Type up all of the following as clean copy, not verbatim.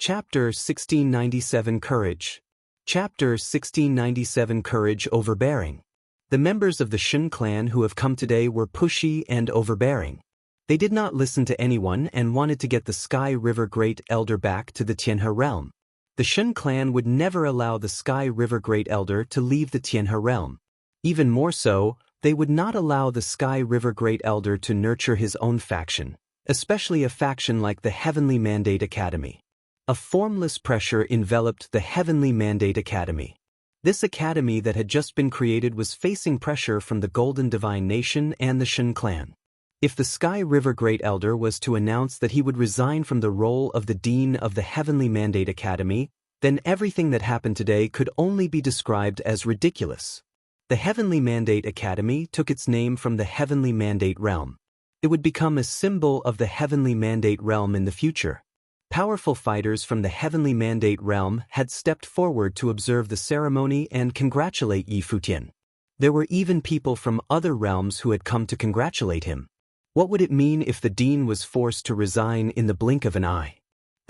Chapter 1697 Courage. Chapter 1697 Courage Overbearing. The members of the Shun clan who have come today were pushy and overbearing. They did not listen to anyone and wanted to get the Sky River Great Elder back to the Tianhe realm. The Shun clan would never allow the Sky River Great Elder to leave the Tianhe realm. Even more so, they would not allow the Sky River Great Elder to nurture his own faction, especially a faction like the Heavenly Mandate Academy. A formless pressure enveloped the Heavenly Mandate Academy. This academy that had just been created was facing pressure from the Golden Divine Nation and the Shun clan. If the Sky River Great Elder was to announce that he would resign from the role of the Dean of the Heavenly Mandate Academy, then everything that happened today could only be described as ridiculous. The Heavenly Mandate Academy took its name from the Heavenly Mandate Realm. It would become a symbol of the Heavenly Mandate Realm in the future. Powerful fighters from the Heavenly Mandate Realm had stepped forward to observe the ceremony and congratulate Yi Futian. There were even people from other realms who had come to congratulate him. What would it mean if the Dean was forced to resign in the blink of an eye?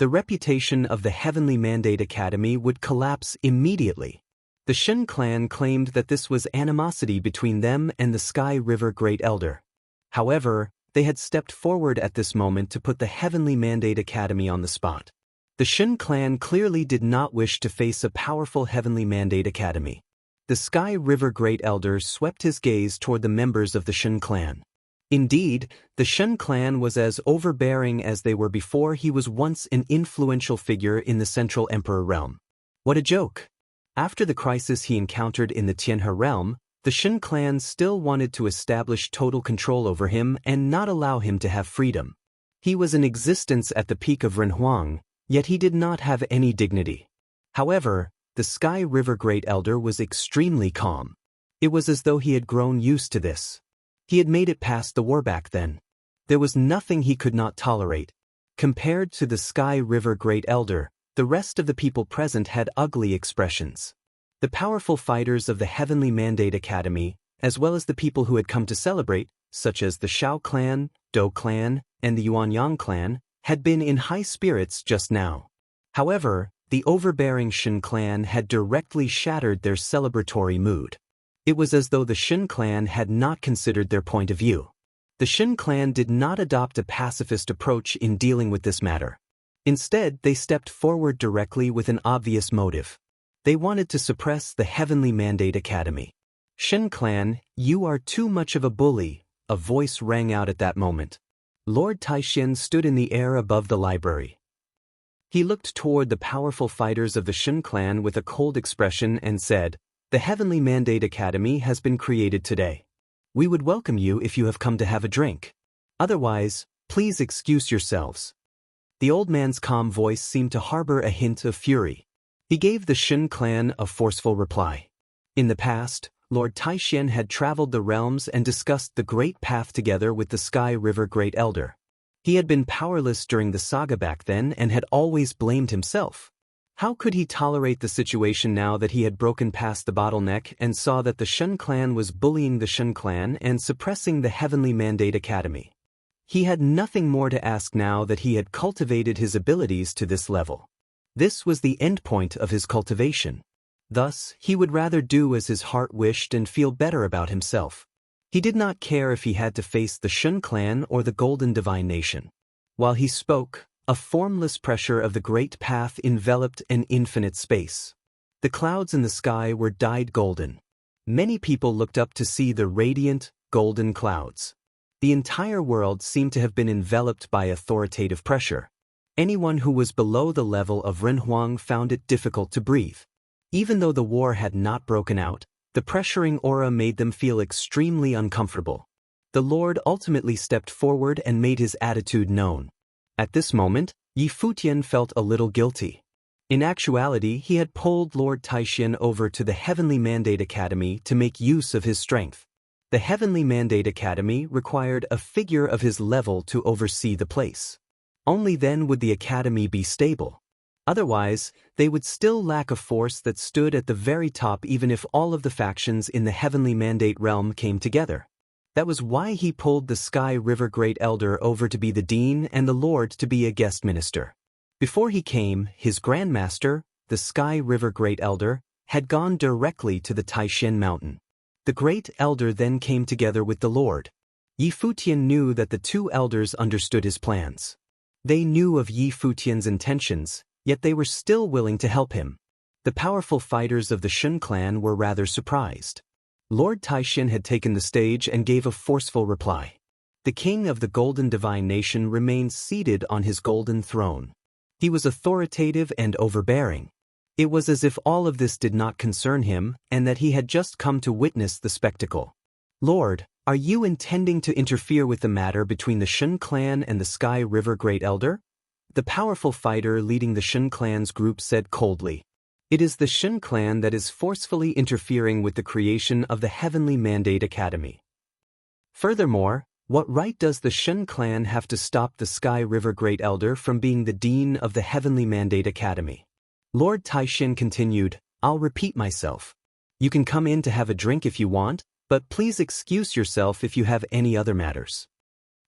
The reputation of the Heavenly Mandate Academy would collapse immediately. The Shun clan claimed that this was animosity between them and the Sky River Great Elder. However, they had stepped forward at this moment to put the Heavenly Mandate Academy on the spot. The Shun clan clearly did not wish to face a powerful Heavenly Mandate Academy. The Sky River Great Elder swept his gaze toward the members of the Shun clan. Indeed, the Shun clan was as overbearing as they were before he was once an influential figure in the Central Emperor realm. What a joke! After the crisis he encountered in the Tianhe realm, the Shun clan still wanted to establish total control over him and not allow him to have freedom. He was in existence at the peak of Renhuang, yet he did not have any dignity. However, the Sky River Great Elder was extremely calm. It was as though he had grown used to this. He had made it past the war back then. There was nothing he could not tolerate. Compared to the Sky River Great Elder, the rest of the people present had ugly expressions. The powerful fighters of the Heavenly Mandate Academy, as well as the people who had come to celebrate, such as the Shao clan, Dou clan, and the Yuanyang clan, had been in high spirits just now. However, the overbearing Shun clan had directly shattered their celebratory mood. It was as though the Shun clan had not considered their point of view. The Shun clan did not adopt a pacifist approach in dealing with this matter. Instead, they stepped forward directly with an obvious motive. They wanted to suppress the Heavenly Mandate Academy. Shun clan, you are too much of a bully, a voice rang out at that moment. Lord Taishan stood in the air above the library. He looked toward the powerful fighters of the Shun clan with a cold expression and said, "The Heavenly Mandate Academy has been created today. We would welcome you if you have come to have a drink. Otherwise, please excuse yourselves." The old man's calm voice seemed to harbor a hint of fury. He gave the Shun clan a forceful reply. In the past, Lord Taishan had traveled the realms and discussed the Great Path together with the Sky River Great Elder. He had been powerless during the saga back then and had always blamed himself. How could he tolerate the situation now that he had broken past the bottleneck and saw that the Shun clan was bullying the Shun clan and suppressing the Heavenly Mandate Academy? He had nothing more to ask now that he had cultivated his abilities to this level. This was the endpoint of his cultivation. Thus, he would rather do as his heart wished and feel better about himself. He did not care if he had to face the Shun clan or the Golden Divine Nation. While he spoke, a formless pressure of the Great Path enveloped an infinite space. The clouds in the sky were dyed golden. Many people looked up to see the radiant, golden clouds. The entire world seemed to have been enveloped by authoritative pressure. Anyone who was below the level of Renhuang found it difficult to breathe. Even though the war had not broken out, the pressuring aura made them feel extremely uncomfortable. The Lord ultimately stepped forward and made his attitude known. At this moment, Yi Futian felt a little guilty. In actuality, he had pulled Lord Taishan over to the Heavenly Mandate Academy to make use of his strength. The Heavenly Mandate Academy required a figure of his level to oversee the place. Only then would the academy be stable. Otherwise, they would still lack a force that stood at the very top even if all of the factions in the Heavenly Mandate realm came together. That was why he pulled the Sky River Great Elder over to be the Dean and the Lord to be a guest minister. Before he came, his grandmaster, the Sky River Great Elder, had gone directly to the Taishan mountain. The Great Elder then came together with the Lord. Yi Futian knew that the two elders understood his plans. They knew of Yi Futian's intentions, yet they were still willing to help him. The powerful fighters of the Shun clan were rather surprised. Lord Taishan had taken the stage and gave a forceful reply. The king of the Golden Divine Nation remained seated on his golden throne. He was authoritative and overbearing. It was as if all of this did not concern him and that he had just come to witness the spectacle. Lord, are you intending to interfere with the matter between the Shun clan and the Sky River Great Elder? The powerful fighter leading the Shun clan's group said coldly. It is the Shun clan that is forcefully interfering with the creation of the Heavenly Mandate Academy. Furthermore, what right does the Shun clan have to stop the Sky River Great Elder from being the dean of the Heavenly Mandate Academy? Lord Taishan continued, I'll repeat myself. You can come in to have a drink if you want, but please excuse yourself if you have any other matters.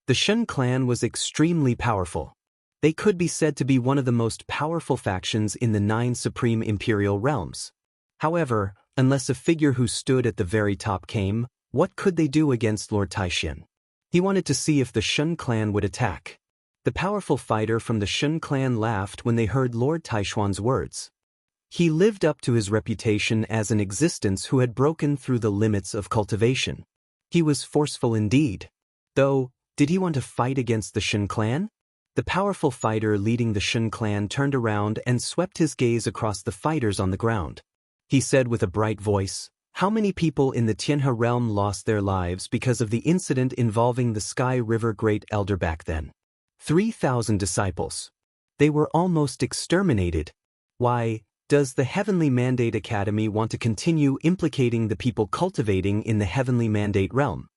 The Shun clan was extremely powerful. They could be said to be one of the most powerful factions in the 9 supreme imperial realms. However, unless a figure who stood at the very top came, what could they do against Lord Taishan? He wanted to see if the Shun clan would attack. The powerful fighter from the Shun clan laughed when they heard Lord Taishuan's words. He lived up to his reputation as an existence who had broken through the limits of cultivation. He was forceful indeed. Though, did he want to fight against the Shun clan? The powerful fighter leading the Shun clan turned around and swept his gaze across the fighters on the ground. He said with a bright voice, how many people in the Tianhe realm lost their lives because of the incident involving the Sky River Great Elder back then? 3,000 disciples. They were almost exterminated. Why, does the Heavenly Mandate Academy want to continue implicating the people cultivating in the Heavenly Mandate realm?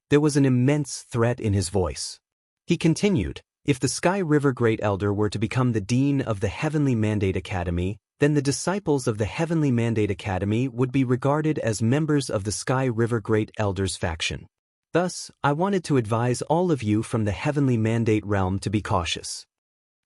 There was an immense threat in his voice. He continued, if the Sky River Great Elder were to become the dean of the Heavenly Mandate Academy, then the disciples of the Heavenly Mandate Academy would be regarded as members of the Sky River Great Elder's faction. Thus, I wanted to advise all of you from the Heavenly Mandate realm to be cautious.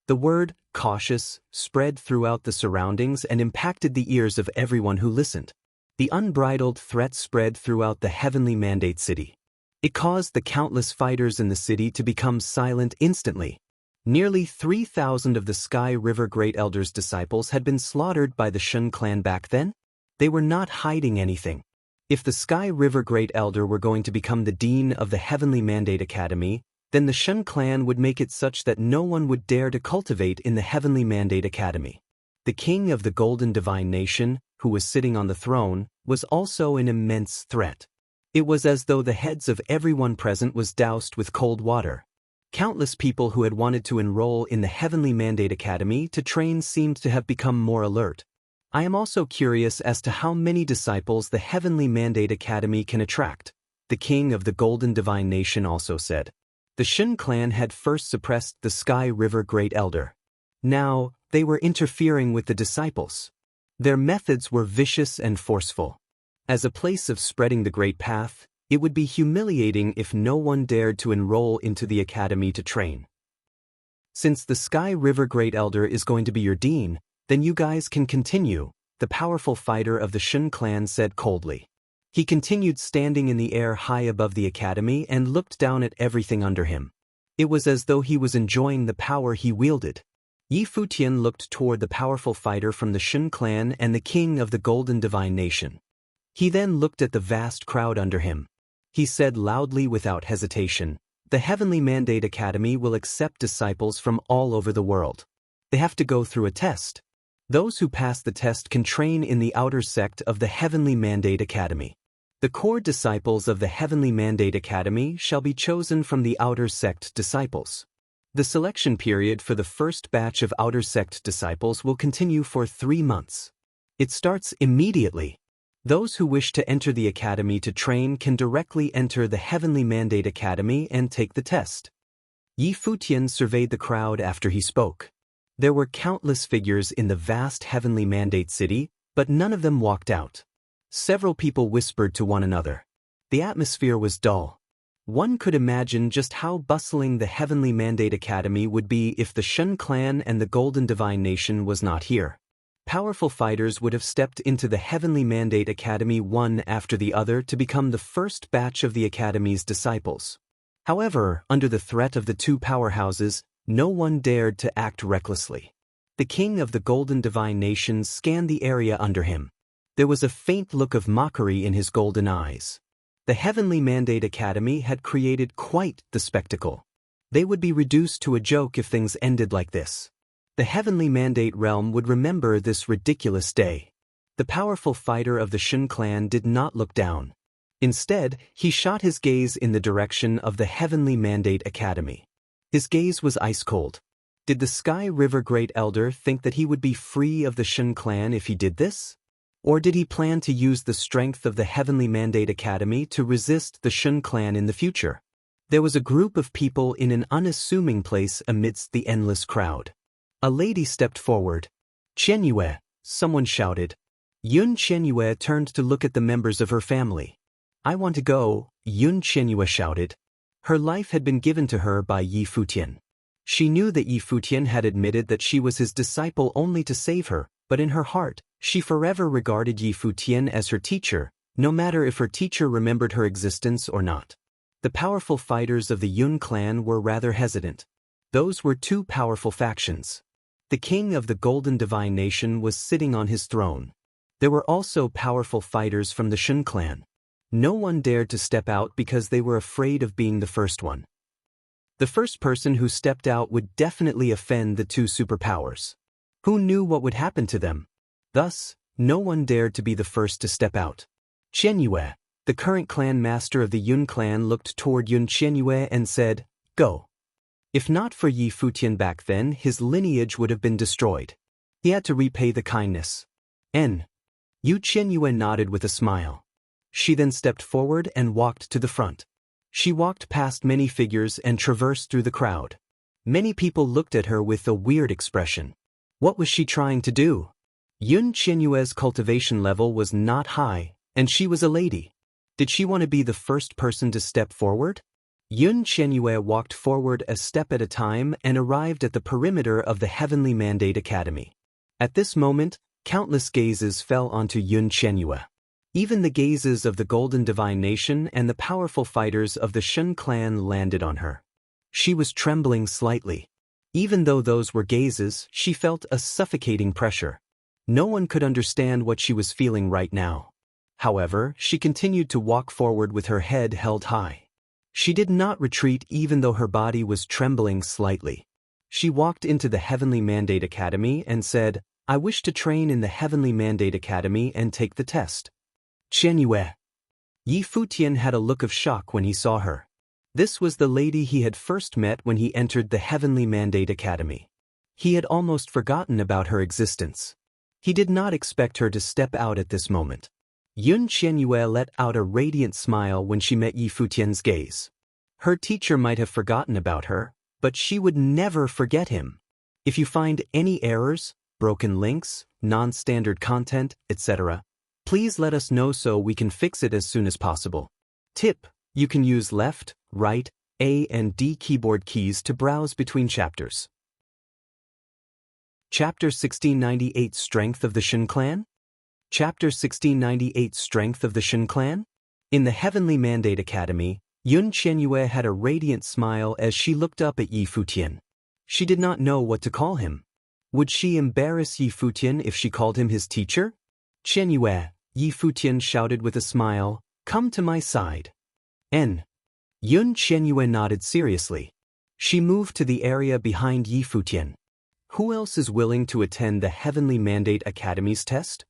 The word, cautious, spread throughout the surroundings and impacted the ears of everyone who listened. The unbridled threat spread throughout the Heavenly Mandate city. It caused the countless fighters in the city to become silent instantly. Nearly 3,000 of the Sky River Great Elder's disciples had been slaughtered by the Shun clan back then. They were not hiding anything. If the Sky River Great Elder were going to become the dean of the Heavenly Mandate Academy, then the Shun clan would make it such that no one would dare to cultivate in the Heavenly Mandate Academy. The king of the Golden Divine Nation, who was sitting on the throne, was also an immense threat. It was as though the heads of everyone present was doused with cold water. Countless people who had wanted to enroll in the Heavenly Mandate Academy to train seemed to have become more alert. I am also curious as to how many disciples the Heavenly Mandate Academy can attract, the king of the Golden Divine Nation also said. The Shun clan had first suppressed the Sky River Great Elder. Now, they were interfering with the disciples. Their methods were vicious and forceful. As a place of spreading the Great Path, it would be humiliating if no one dared to enroll into the academy to train. Since the Sky River Great Elder is going to be your dean, then you guys can continue, the powerful fighter of the Shun clan said coldly. He continued standing in the air high above the academy and looked down at everything under him. It was as though he was enjoying the power he wielded. Yi Futian looked toward the powerful fighter from the Shun clan and the king of the Golden Divine Nation. He then looked at the vast crowd under him. He said loudly without hesitation, the Heavenly Mandate Academy will accept disciples from all over the world. They have to go through a test. Those who pass the test can train in the outer sect of the Heavenly Mandate Academy. The core disciples of the Heavenly Mandate Academy shall be chosen from the outer sect disciples. The selection period for the first batch of outer sect disciples will continue for 3 months. It starts immediately. Those who wish to enter the academy to train can directly enter the Heavenly Mandate Academy and take the test. Yi Futian surveyed the crowd after he spoke. There were countless figures in the vast Heavenly Mandate city, but none of them walked out. Several people whispered to one another. The atmosphere was dull. One could imagine just how bustling the Heavenly Mandate Academy would be if the Shun clan and the Golden Divine Nation was not here. Powerful fighters would have stepped into the Heavenly Mandate Academy one after the other to become the first batch of the Academy's disciples. However, under the threat of the two powerhouses, no one dared to act recklessly. The king of the Golden Divine Nation scanned the area under him. There was a faint look of mockery in his golden eyes. The Heavenly Mandate Academy had created quite the spectacle. They would be reduced to a joke if things ended like this. The Heavenly Mandate realm would remember this ridiculous day. The powerful fighter of the Shun clan did not look down. Instead, he shot his gaze in the direction of the Heavenly Mandate Academy. His gaze was ice-cold. Did the Sky River Great Elder think that he would be free of the Shun clan if he did this? Or did he plan to use the strength of the Heavenly Mandate Academy to resist the Shun clan in the future? There was a group of people in an unassuming place amidst the endless crowd. A lady stepped forward. "Qianyue," someone shouted. Yun Qianyue turned to look at the members of her family. "I want to go," Yun Qianyue shouted. Her life had been given to her by Yi Futian. She knew that Yi Futian had admitted that she was his disciple only to save her, but in her heart, she forever regarded Yi Futian as her teacher, no matter if her teacher remembered her existence or not. The powerful fighters of the Yun clan were rather hesitant. Those were two powerful factions. The king of the Golden Divine Nation was sitting on his throne. There were also powerful fighters from the Shun clan. No one dared to step out because they were afraid of being the first one. The first person who stepped out would definitely offend the two superpowers. Who knew what would happen to them? Thus, no one dared to be the first to step out. Qianyue, the current clan master of the Yun clan, looked toward Yun Qianyue and said, "Go." If not for Yi Futian back then, his lineage would have been destroyed. He had to repay the kindness. Yu Qianyue nodded with a smile. She then stepped forward and walked to the front. She walked past many figures and traversed through the crowd. Many people looked at her with a weird expression. What was she trying to do? Yun Qianyue's cultivation level was not high, and she was a lady. Did she want to be the first person to step forward? Yun Qianyue walked forward a step at a time and arrived at the perimeter of the Heavenly Mandate Academy. At this moment, countless gazes fell onto Yun Qianyue. Even the gazes of the Golden Divine Nation and the powerful fighters of the Shun clan landed on her. She was trembling slightly. Even though those were gazes, she felt a suffocating pressure. No one could understand what she was feeling right now. However, she continued to walk forward with her head held high. She did not retreat even though her body was trembling slightly. She walked into the Heavenly Mandate Academy and said, "I wish to train in the Heavenly Mandate Academy and take the test." Qianyue. Yi Futian had a look of shock when he saw her. This was the lady he had first met when he entered the Heavenly Mandate Academy. He had almost forgotten about her existence. He did not expect her to step out at this moment. Yun Qianyue let out a radiant smile when she met Yi Futian's gaze. Her teacher might have forgotten about her, but she would never forget him. If you find any errors, broken links, non-standard content, etc., please let us know so we can fix it as soon as possible. Tip: you can use left, right, A and D keyboard keys to browse between chapters. Chapter 1698 Strength of the Shun Clan? Chapter 1698 Strength of the Shun Clan? In the Heavenly Mandate Academy, Yun Qianyue had a radiant smile as she looked up at Yi Futian. She did not know what to call him. Would she embarrass Yi Futian if she called him his teacher? "Qianyue," Yi Futian shouted with a smile, "come to my side." Yun Qianyue nodded seriously. She moved to the area behind Yi Futian. Who else is willing to attend the Heavenly Mandate Academy's test?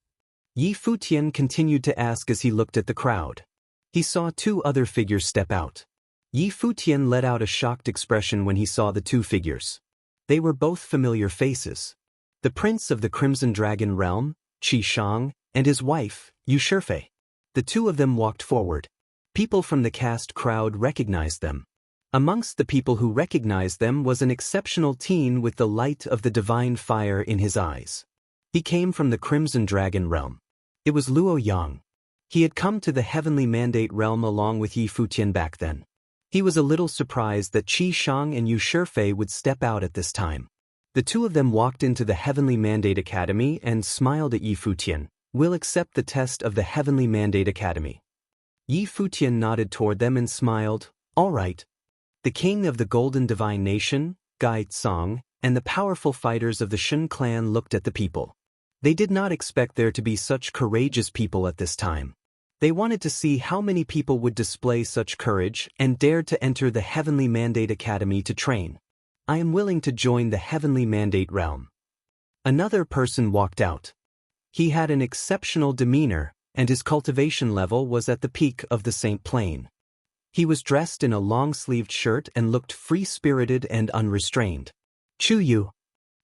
Yi Futian continued to ask as he looked at the crowd. He saw two other figures step out. Yi Futian let out a shocked expression when he saw the two figures. They were both familiar faces. The prince of the Crimson Dragon realm, Qi Shang, and his wife, Yu Shifei. The two of them walked forward. People from the cast crowd recognized them. Amongst the people who recognized them was an exceptional teen with the light of the divine fire in his eyes. He came from the Crimson Dragon realm. It was Luo Yang. He had come to the Heavenly Mandate realm along with Yi Futian back then. He was a little surprised that Qi Shang and Yu Shifei would step out at this time. The two of them walked into the Heavenly Mandate Academy and smiled at Yi Futian. "We'll accept the test of the Heavenly Mandate Academy." Yi Futian nodded toward them and smiled. "All right." The king of the Golden Divine Nation, Gai Tsong, and the powerful fighters of the Shun clan looked at the people. They did not expect there to be such courageous people at this time. They wanted to see how many people would display such courage and dared to enter the Heavenly Mandate Academy to train. "I am willing to join the Heavenly Mandate realm." Another person walked out. He had an exceptional demeanor, and his cultivation level was at the peak of the Saint Plane. He was dressed in a long-sleeved shirt and looked free-spirited and unrestrained. "Chu Yu."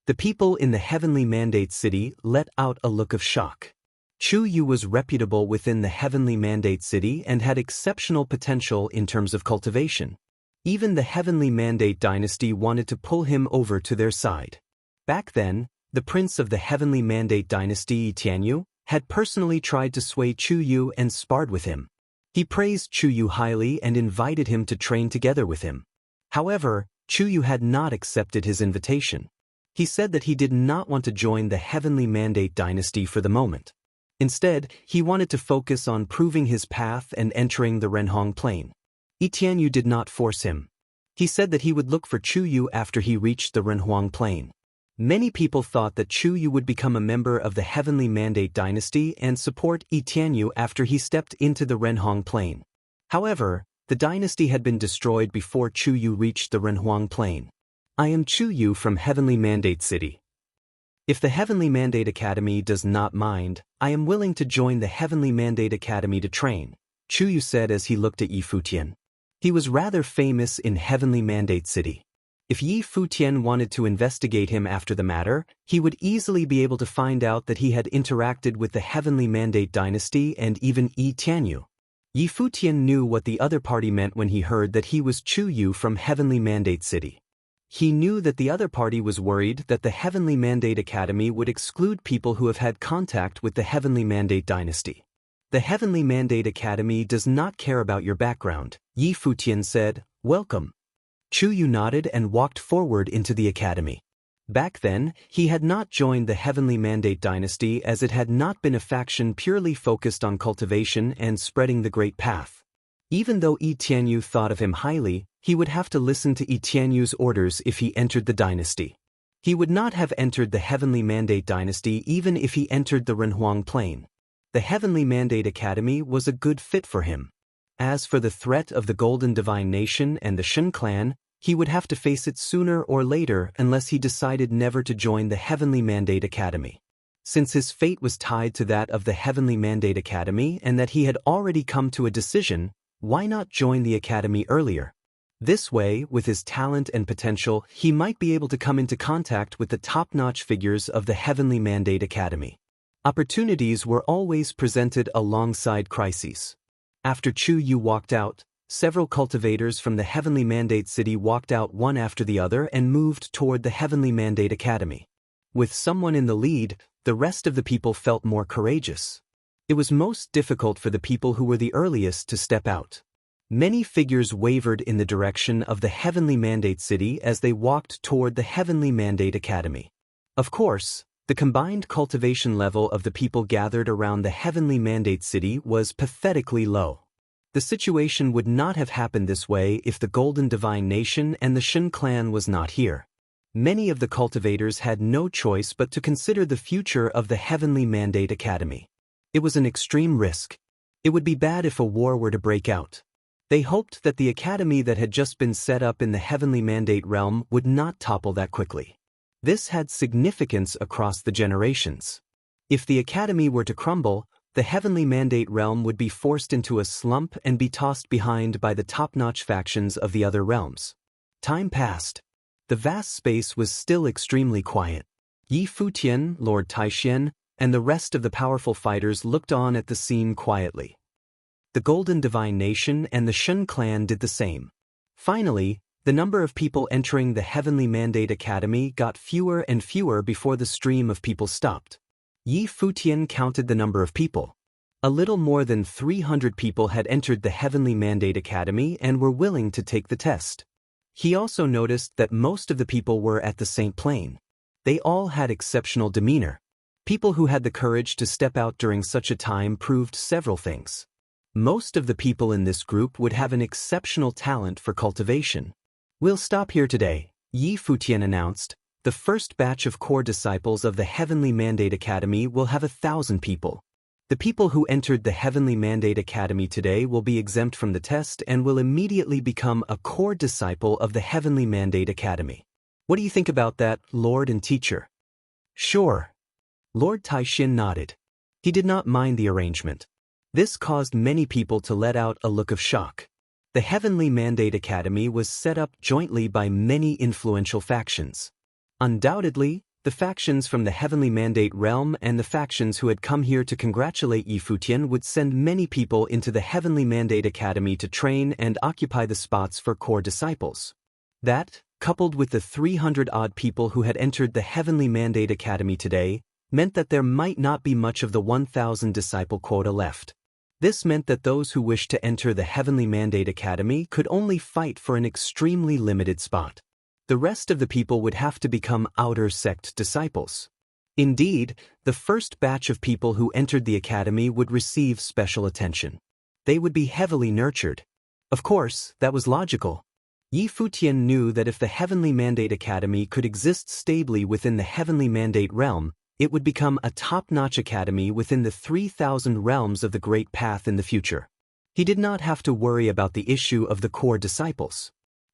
The people in the Heavenly Mandate City let out a look of shock. Chu Yu was reputable within the Heavenly Mandate City and had exceptional potential in terms of cultivation. Even the Heavenly Mandate dynasty wanted to pull him over to their side. Back then, the prince of the Heavenly Mandate dynasty, Tianyu, had personally tried to sway Chu Yu and sparred with him. He praised Chu Yu highly and invited him to train together with him. However, Chu Yu had not accepted his invitation. He said that he did not want to join the Heavenly Mandate dynasty for the moment. Instead, he wanted to focus on proving his path and entering the Renhong Plain. Tianyu did not force him. He said that he would look for Chu Yu after he reached the Renhuang Plain. Many people thought that Chu Yu would become a member of the Heavenly Mandate dynasty and support Tianyu after he stepped into the Renhong Plain. However, the dynasty had been destroyed before Chu Yu reached the Renhuang Plain. "I am Chu Yu from Heavenly Mandate City. If the Heavenly Mandate Academy does not mind, I am willing to join the Heavenly Mandate Academy to train," Chu Yu said as he looked at Yi Futian. He was rather famous in Heavenly Mandate City. If Yi Futian wanted to investigate him after the matter, he would easily be able to find out that he had interacted with the Heavenly Mandate dynasty and even Tianyu. Yi Futian knew what the other party meant when he heard that he was Chu Yu from Heavenly Mandate City. He knew that the other party was worried that the Heavenly Mandate Academy would exclude people who have had contact with the Heavenly Mandate dynasty. "The Heavenly Mandate Academy does not care about your background," Yi Futian said. "Welcome." Chu Yu nodded and walked forward into the academy. Back then, he had not joined the Heavenly Mandate dynasty as it had not been a faction purely focused on cultivation and spreading the Great Path. Even though Tianyu thought of him highly, he would have to listen to Tianyu's orders if he entered the dynasty. He would not have entered the Heavenly Mandate dynasty even if he entered the Renhuang Plain. The Heavenly Mandate Academy was a good fit for him. As for the threat of the Golden Divine Nation and the Shun clan, he would have to face it sooner or later unless he decided never to join the Heavenly Mandate Academy. Since his fate was tied to that of the Heavenly Mandate Academy and that he had already come to a decision, why not join the academy earlier? This way, with his talent and potential, he might be able to come into contact with the top-notch figures of the Heavenly Mandate Academy. Opportunities were always presented alongside crises. After Chu Yu walked out, several cultivators from the Heavenly Mandate City walked out one after the other and moved toward the Heavenly Mandate Academy. With someone in the lead, the rest of the people felt more courageous. It was most difficult for the people who were the earliest to step out. Many figures wavered in the direction of the Heavenly Mandate City as they walked toward the Heavenly Mandate Academy. Of course, the combined cultivation level of the people gathered around the Heavenly Mandate City was pathetically low. The situation would not have happened this way if the Golden Divine Nation and the Shun clan was not here. Many of the cultivators had no choice but to consider the future of the Heavenly Mandate Academy. It was an extreme risk. It would be bad if a war were to break out. They hoped that the academy that had just been set up in the Heavenly Mandate realm would not topple that quickly. This had significance across the generations. If the academy were to crumble, the Heavenly Mandate realm would be forced into a slump and be tossed behind by the top-notch factions of the other realms. Time passed. The vast space was still extremely quiet. Yi Futian, Lord Taixian, and the rest of the powerful fighters looked on at the scene quietly. The Golden Divine Nation and the Shun clan did the same. Finally, the number of people entering the Heavenly Mandate Academy got fewer and fewer before the stream of people stopped. Yi Futian counted the number of people. A little more than 300 people had entered the Heavenly Mandate Academy and were willing to take the test. He also noticed that most of the people were at the same plane. They all had exceptional demeanor. People who had the courage to step out during such a time proved several things. Most of the people in this group would have an exceptional talent for cultivation. We'll stop here today, Yi Futian announced. The first batch of core disciples of the Heavenly Mandate Academy will have 1,000 people. The people who entered the Heavenly Mandate Academy today will be exempt from the test and will immediately become a core disciple of the Heavenly Mandate Academy. What do you think about that, Lord and Teacher? Sure. Lord Taishin nodded. He did not mind the arrangement. This caused many people to let out a look of shock. The Heavenly Mandate Academy was set up jointly by many influential factions. Undoubtedly, the factions from the Heavenly Mandate realm and the factions who had come here to congratulate Yi Futian would send many people into the Heavenly Mandate Academy to train and occupy the spots for core disciples. That, coupled with the 300-odd people who had entered the Heavenly Mandate Academy today, meant that there might not be much of the 1,000 disciple quota left. This meant that those who wished to enter the Heavenly Mandate Academy could only fight for an extremely limited spot. The rest of the people would have to become outer sect disciples. Indeed, the first batch of people who entered the academy would receive special attention. They would be heavily nurtured. Of course, that was logical. Yi Futian knew that if the Heavenly Mandate Academy could exist stably within the Heavenly Mandate realm, it would become a top-notch academy within the 3,000 realms of the Great Path in the future. He did not have to worry about the issue of the core disciples.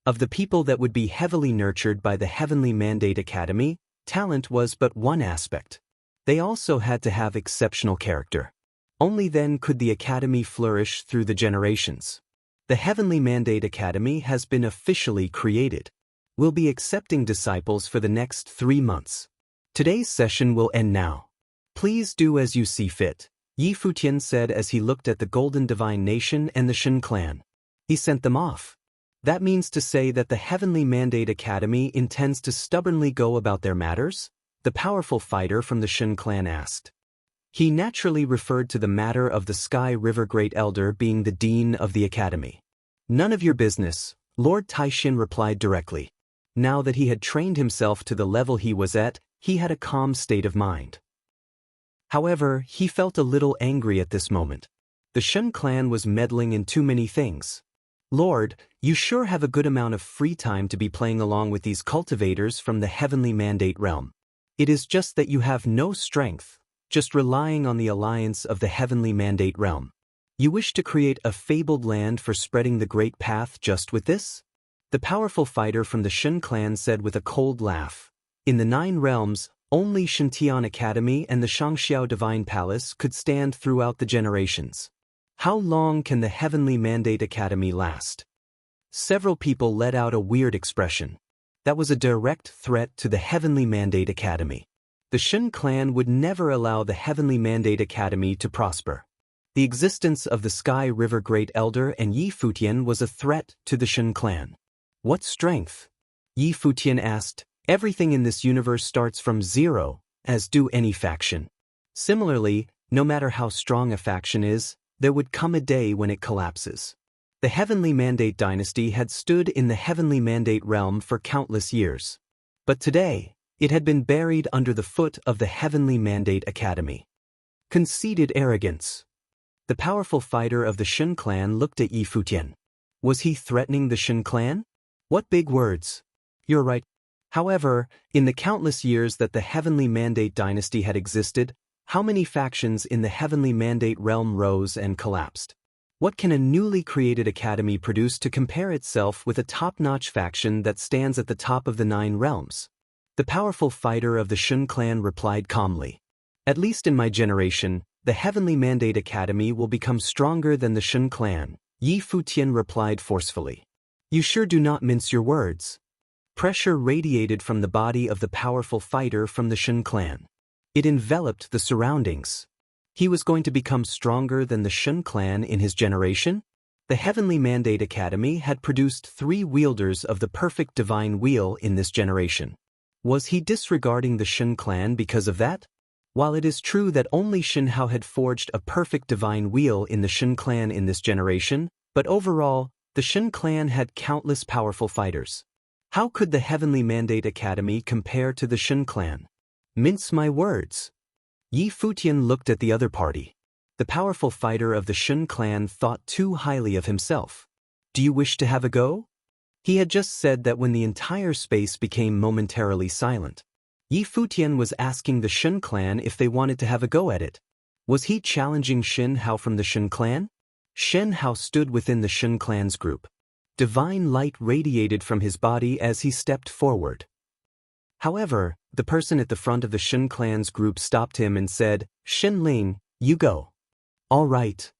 Of the people that would be heavily nurtured by the Heavenly Mandate Academy, talent was but one aspect. They also had to have exceptional character. Only then could the academy flourish through the generations. The Heavenly Mandate Academy has been officially created. We'll be accepting disciples for the next 3 months. Today's session will end now. Please do as you see fit, Yi Futian said as he looked at the Golden Divine Nation and the Shen clan. He sent them off. That means to say that the Heavenly Mandate Academy intends to stubbornly go about their matters? The powerful fighter from the Shen clan asked. He naturally referred to the matter of the Sky River Great Elder being the dean of the academy. None of your business, Lord Taishin replied directly. Now that he had trained himself to the level he was at, he had a calm state of mind. However, he felt a little angry at this moment. The Shen clan was meddling in too many things. Lord, you sure have a good amount of free time to be playing along with these cultivators from the Heavenly Mandate realm. It is just that you have no strength, just relying on the alliance of the Heavenly Mandate realm. You wish to create a fabled land for spreading the Great Path just with this? The powerful fighter from the Shen clan said with a cold laugh. In the 9 realms, only Shantian Academy and the Shangxiao Divine Palace could stand throughout the generations. How long can the Heavenly Mandate Academy last? Several people let out a weird expression. That was a direct threat to the Heavenly Mandate Academy. The Shen clan would never allow the Heavenly Mandate Academy to prosper. The existence of the Sky River Great Elder and Yi Futian was a threat to the Shen clan. What strength? Yi Futian asked. Everything in this universe starts from zero, as do any faction. Similarly, no matter how strong a faction is, there would come a day when it collapses. The Heavenly Mandate dynasty had stood in the Heavenly Mandate realm for countless years. But today, it had been buried under the foot of the Heavenly Mandate Academy. Conceited arrogance. The powerful fighter of the Shen clan looked at Yi Futian. Was he threatening the Shen clan? What big words. You're right. However, in the countless years that the Heavenly Mandate dynasty had existed, how many factions in the Heavenly Mandate realm rose and collapsed? What can a newly created academy produce to compare itself with a top-notch faction that stands at the top of the 9 realms? The powerful fighter of the Shen clan replied calmly. At least in my generation, the Heavenly Mandate Academy will become stronger than the Shen clan, Yi Futian replied forcefully. You sure do not mince your words. Pressure radiated from the body of the powerful fighter from the Shen clan. It enveloped the surroundings. He was going to become stronger than the Shen clan in his generation? The Heavenly Mandate Academy had produced 3 wielders of the perfect divine wheel in this generation. Was he disregarding the Shen clan because of that? While it is true that only Shin Hao had forged a perfect divine wheel in the Shin clan in this generation, but overall, the Shin clan had countless powerful fighters. How could the Heavenly Mandate Academy compare to the Shin clan? Mince my words. Yi Futian looked at the other party. The powerful fighter of the Shin clan thought too highly of himself. Do you wish to have a go? He had just said that when the entire space became momentarily silent. Yi Futian was asking the Shin clan if they wanted to have a go at it. Was he challenging Shin Hao from the Shin clan? Shin Hao stood within the Shin clan's group. Divine light radiated from his body as he stepped forward. However, the person at the front of the Shin clan's group stopped him and said, "Shin Ling, you go." "All right."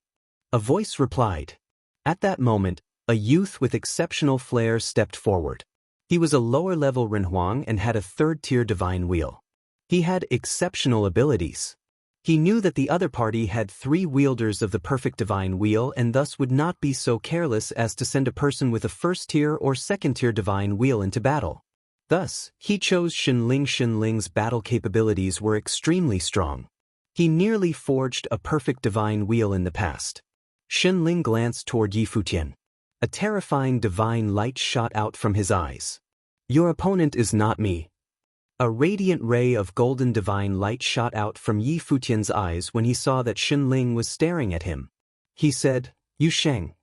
A voice replied. At that moment, a youth with exceptional flair stepped forward. He was a lower-level Renhuang and had a third-tier divine wheel. He had exceptional abilities. He knew that the other party had 3 wielders of the perfect divine wheel and thus would not be so careless as to send a person with a first-tier or second-tier divine wheel into battle. Thus, he chose Shin Ling. Shin Ling's battle capabilities were extremely strong. He nearly forged a perfect divine wheel in the past. Shin Ling glanced toward Yi Futian. A terrifying divine light shot out from his eyes. "Your opponent is not me." A radiant ray of golden divine light shot out from Yi Futian's eyes when he saw that Shin Ling was staring at him. He said, "Yu Sheng."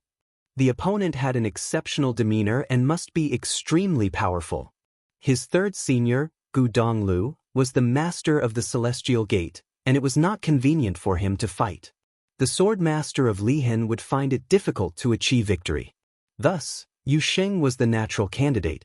The opponent had an exceptional demeanor and must be extremely powerful. His third senior, Gu Donglu, was the master of the Celestial Gate, and it was not convenient for him to fight. The sword master of Lihen would find it difficult to achieve victory. Thus, Yu Sheng was the natural candidate.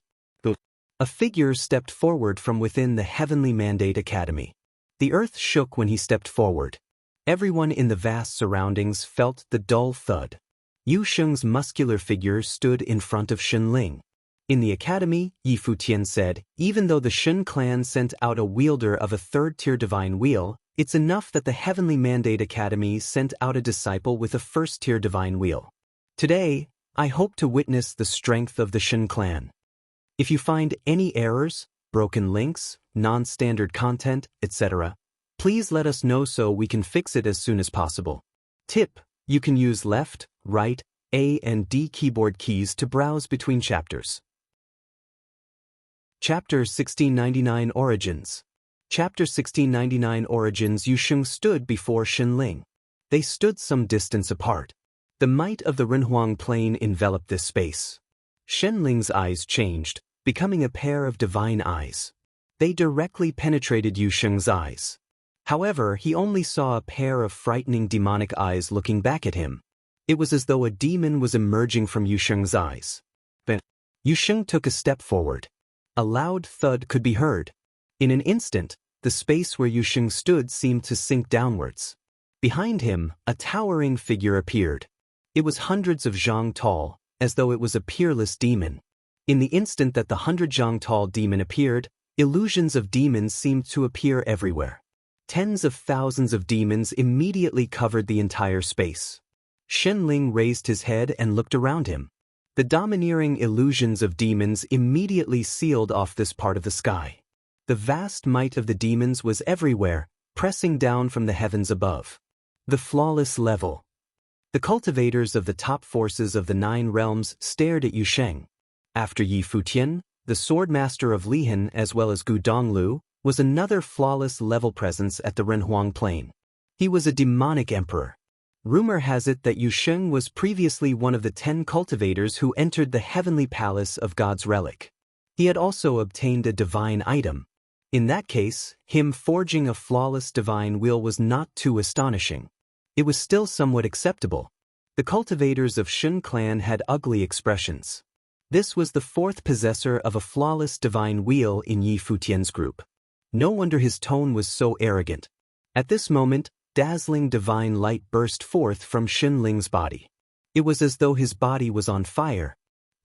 A figure stepped forward from within the Heavenly Mandate Academy. The earth shook when he stepped forward. Everyone in the vast surroundings felt the dull thud. Yu Sheng's muscular figure stood in front of Shin Ling. In the academy, Yi Futian said, even though the Shin clan sent out a wielder of a third-tier divine wheel, it's enough that the Heavenly Mandate Academy sent out a disciple with a first-tier divine wheel. Today, I hope to witness the strength of the Shin clan. If you find any errors, broken links, non-standard content, etc., please let us know so we can fix it as soon as possible. Tip: you can use left, right, A and D keyboard keys to browse between chapters. Chapter 1699 Origins. Chapter 1699 Origins. Yu Sheng stood before Shin Ling. They stood some distance apart. The might of the Renhuang plane enveloped this space. Shin Ling's eyes changed, becoming a pair of divine eyes. They directly penetrated Yu Sheng's eyes. However, he only saw a pair of frightening demonic eyes looking back at him. It was as though a demon was emerging from Yu Sheng's eyes. But Yu Sheng took a step forward. A loud thud could be heard. In an instant, the space where Yu Sheng stood seemed to sink downwards. Behind him, a towering figure appeared. It was hundreds of zhang tall, as though it was a peerless demon. In the instant that the 100 zhang tall demon appeared, illusions of demons seemed to appear everywhere. Tens of thousands of demons immediately covered the entire space. Shin Ling raised his head and looked around him. The domineering illusions of demons immediately sealed off this part of the sky. The vast might of the demons was everywhere, pressing down from the heavens above. The flawless level. The cultivators of the top forces of the 9 realms stared at Yu Sheng. After Yi Futian, the swordmaster of Lihen as well as Gu Donglu, was another flawless level presence at the Renhuang plane. He was a demonic emperor. Rumor has it that Yu Sheng was previously one of the 10 cultivators who entered the heavenly palace of God's relic. He had also obtained a divine item. In that case, him forging a flawless divine wheel was not too astonishing. It was still somewhat acceptable. The cultivators of Shin clan had ugly expressions. This was the 4th possessor of a flawless divine wheel in Yi Futian's group. No wonder his tone was so arrogant. At this moment, dazzling divine light burst forth from Shin Ling's body. It was as though his body was on fire.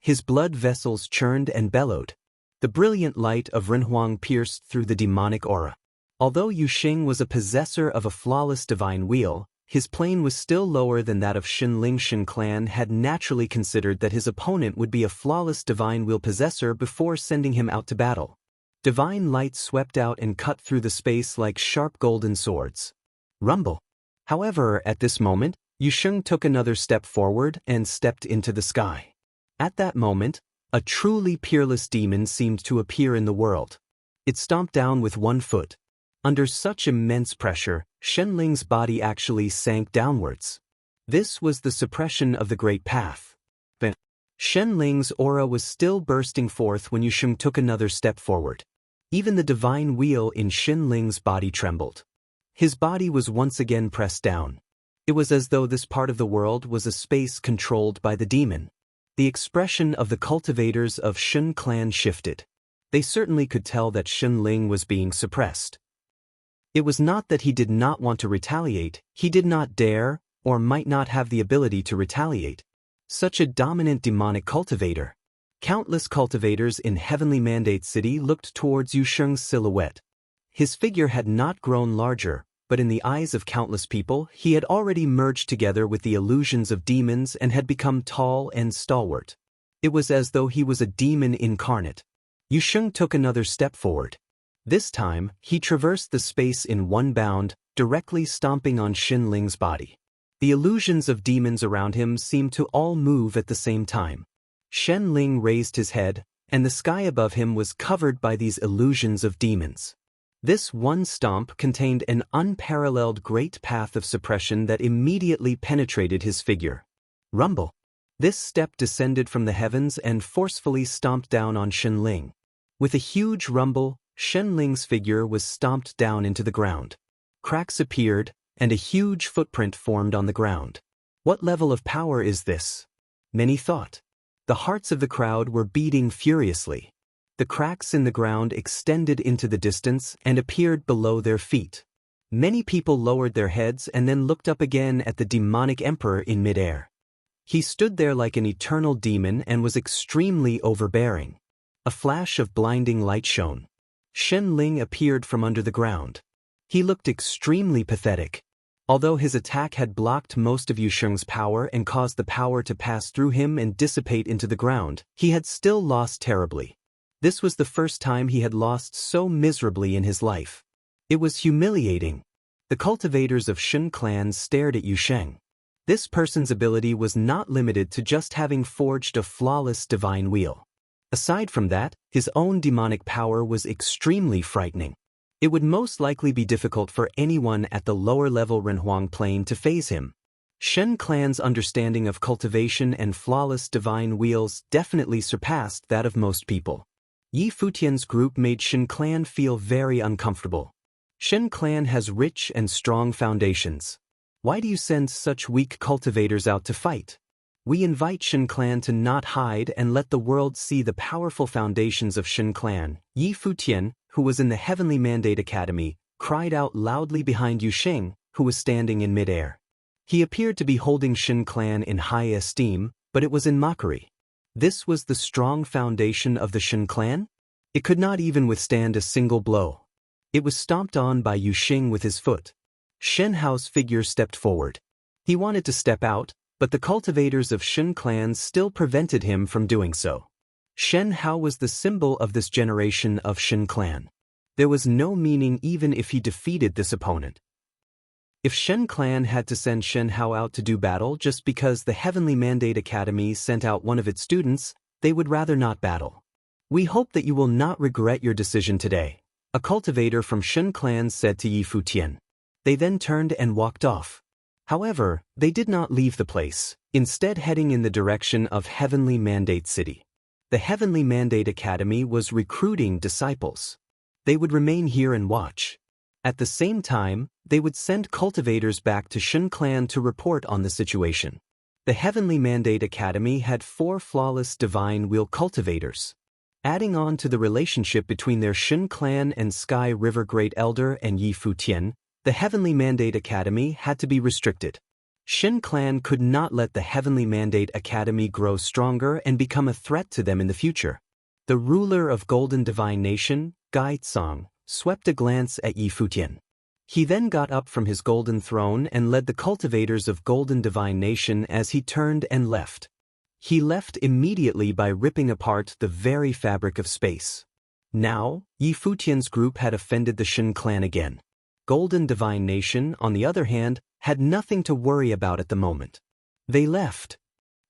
His blood vessels churned and bellowed. The brilliant light of Renhuang pierced through the demonic aura. Although Yu Sheng was a possessor of a flawless divine wheel, his plane was still lower than that of Shin Ling. Shin clan had naturally considered that his opponent would be a flawless divine wheel possessor before sending him out to battle. Divine light swept out and cut through the space like sharp golden swords. Rumble. However, at this moment, Yusheng took another step forward and stepped into the sky. At that moment, a truly peerless demon seemed to appear in the world. It stomped down with one foot. Under such immense pressure, Shenling's body actually sank downwards. This was the suppression of the Great Path. But Shenling's aura was still bursting forth when Yusheng took another step forward. Even the divine wheel in Shenling's body trembled. His body was once again pressed down. It was as though this part of the world was a space controlled by the demon. The expression of the cultivators of Shen clan shifted. They certainly could tell that Shenling was being suppressed. It was not that he did not want to retaliate, he did not dare, or might not have the ability to retaliate. Such a dominant demonic cultivator. Countless cultivators in Heavenly Mandate City looked towards Yusheng's silhouette. His figure had not grown larger, but in the eyes of countless people, he had already merged together with the illusions of demons and had become tall and stalwart. It was as though he was a demon incarnate. Yusheng took another step forward. This time, he traversed the space in one bound, directly stomping on Shenling's body. The illusions of demons around him seemed to all move at the same time. Shenling raised his head, and the sky above him was covered by these illusions of demons. This one stomp contained an unparalleled great path of suppression that immediately penetrated his figure. Rumble. This step descended from the heavens and forcefully stomped down on Shenling. With a huge rumble, Shenling's figure was stomped down into the ground. Cracks appeared, and a huge footprint formed on the ground. What level of power is this? Many thought. The hearts of the crowd were beating furiously. The cracks in the ground extended into the distance and appeared below their feet. Many people lowered their heads and then looked up again at the demonic emperor in midair. He stood there like an eternal demon and was extremely overbearing. A flash of blinding light shone. Shenling appeared from under the ground. He looked extremely pathetic. Although his attack had blocked most of Yusheng's power and caused the power to pass through him and dissipate into the ground, he had still lost terribly. This was the first time he had lost so miserably in his life. It was humiliating. The cultivators of Shen clan stared at Yusheng. This person's ability was not limited to just having forged a flawless divine wheel. Aside from that, his own demonic power was extremely frightening. It would most likely be difficult for anyone at the lower-level Renhuang plane to phase him. Shen clan's understanding of cultivation and flawless divine wheels definitely surpassed that of most people. Yi Futian's group made Shen clan feel very uncomfortable. Shen clan has rich and strong foundations. Why do you send such weak cultivators out to fight? We invite Shen clan to not hide and let the world see the powerful foundations of Shen clan. Yi Futian, who was in the Heavenly Mandate Academy, cried out loudly behind Yusheng, who was standing in midair. He appeared to be holding Shen clan in high esteem, but it was in mockery. This was the strong foundation of the Shen clan? It could not even withstand a single blow. It was stomped on by Yusheng with his foot. Shen Hao's figure stepped forward. He wanted to step out, but the cultivators of Shen clan still prevented him from doing so. Shen Hao was the symbol of this generation of Shen clan. There was no meaning even if he defeated this opponent. If Shen clan had to send Shen Hao out to do battle just because the Heavenly Mandate Academy sent out one of its students, they would rather not battle. We hope that you will not regret your decision today, a cultivator from Shen clan said to Yi Futian. They then turned and walked off. However, they did not leave the place, instead heading in the direction of Heavenly Mandate City. The Heavenly Mandate Academy was recruiting disciples. They would remain here and watch. At the same time, they would send cultivators back to Shen clan to report on the situation. The Heavenly Mandate Academy had 4 flawless divine wheel cultivators. Adding on to the relationship between their Shen clan and Sky River Great Elder and Yi Futian, the Heavenly Mandate Academy had to be restricted. Shen clan could not let the Heavenly Mandate Academy grow stronger and become a threat to them in the future. The ruler of Golden Divine Nation, Gai Tsang, swept a glance at Yi Futian. He then got up from his golden throne and led the cultivators of Golden Divine Nation as he turned and left. He left immediately by ripping apart the very fabric of space. Now, Yi Futian's group had offended the Shen clan again. Golden Divine Nation, on the other hand, had nothing to worry about at the moment. They left.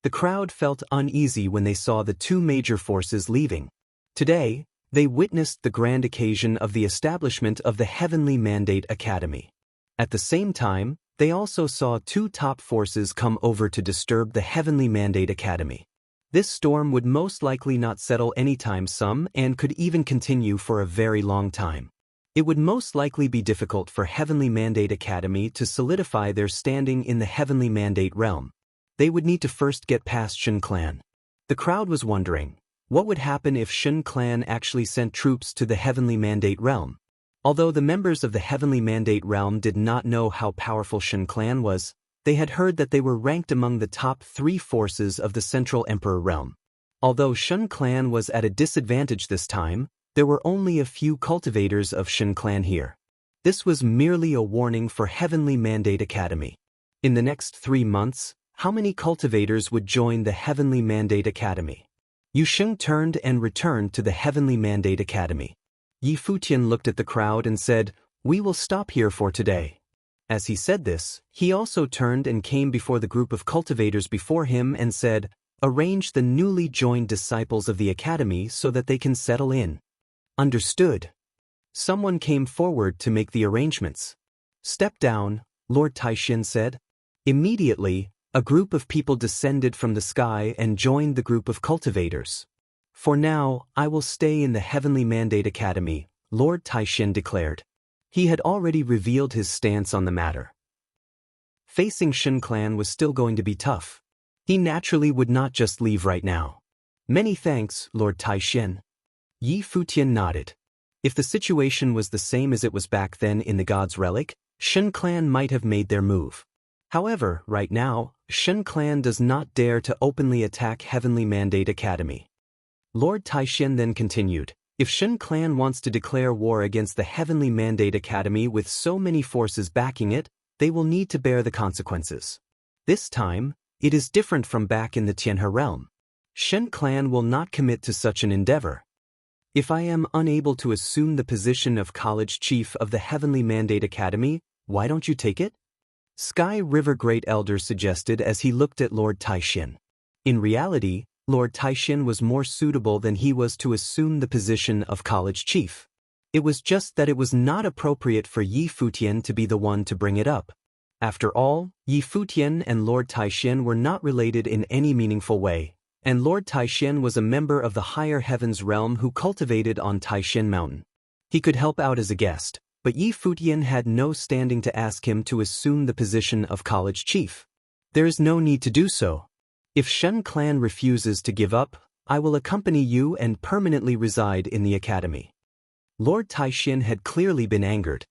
The crowd felt uneasy when they saw the two major forces leaving. Today, they witnessed the grand occasion of the establishment of the Heavenly Mandate Academy. At the same time, they also saw two top forces come over to disturb the Heavenly Mandate Academy. This storm would most likely not settle anytime soon and could even continue for a very long time. It would most likely be difficult for Heavenly Mandate Academy to solidify their standing in the Heavenly Mandate realm. They would need to first get past Shen clan. The crowd was wondering, what would happen if Shen clan actually sent troops to the Heavenly Mandate realm? Although the members of the Heavenly Mandate realm did not know how powerful Shen clan was, they had heard that they were ranked among the top 3 forces of the Central Emperor realm. Although Shen clan was at a disadvantage this time, there were only a few cultivators of Shen clan here. This was merely a warning for Heavenly Mandate Academy. In the next 3 months, how many cultivators would join the Heavenly Mandate Academy? Yu Sheng turned and returned to the Heavenly Mandate Academy. Yi Futian looked at the crowd and said, "We will stop here for today." As he said this, he also turned and came before the group of cultivators before him and said, "Arrange the newly joined disciples of the academy so that they can settle in." Understood. Someone came forward to make the arrangements. "Step down," Lord Taishin said. Immediately, a group of people descended from the sky and joined the group of cultivators. "For now, I will stay in the Heavenly Mandate Academy," Lord Taishin declared. He had already revealed his stance on the matter. Facing Shen clan was still going to be tough. He naturally would not just leave right now. "Many thanks, Lord Taishin." Yi Futian nodded. If the situation was the same as it was back then in the God's Relic, Shen clan might have made their move. However, right now, Shen clan does not dare to openly attack Heavenly Mandate Academy. Lord Taishin then continued, "If Shen clan wants to declare war against the Heavenly Mandate Academy with so many forces backing it, they will need to bear the consequences. This time, it is different from back in the Tianhe realm. Shen clan will not commit to such an endeavor. If I am unable to assume the position of college chief of the Heavenly Mandate Academy, why don't you take it?" Sky River Great Elder suggested as he looked at Lord Taishin. In reality, Lord Taishin was more suitable than he was to assume the position of college chief. It was just that it was not appropriate for Yi Futian to be the one to bring it up. After all, Yi Futian and Lord Taishin were not related in any meaningful way, and Lord Taishin was a member of the higher heavens realm who cultivated on Taishin Mountain. He could help out as a guest, but Yi Futian had no standing to ask him to assume the position of college chief. There is no need to do so. If Shen clan refuses to give up, I will accompany you and permanently reside in the academy. Lord Taishin had clearly been angered.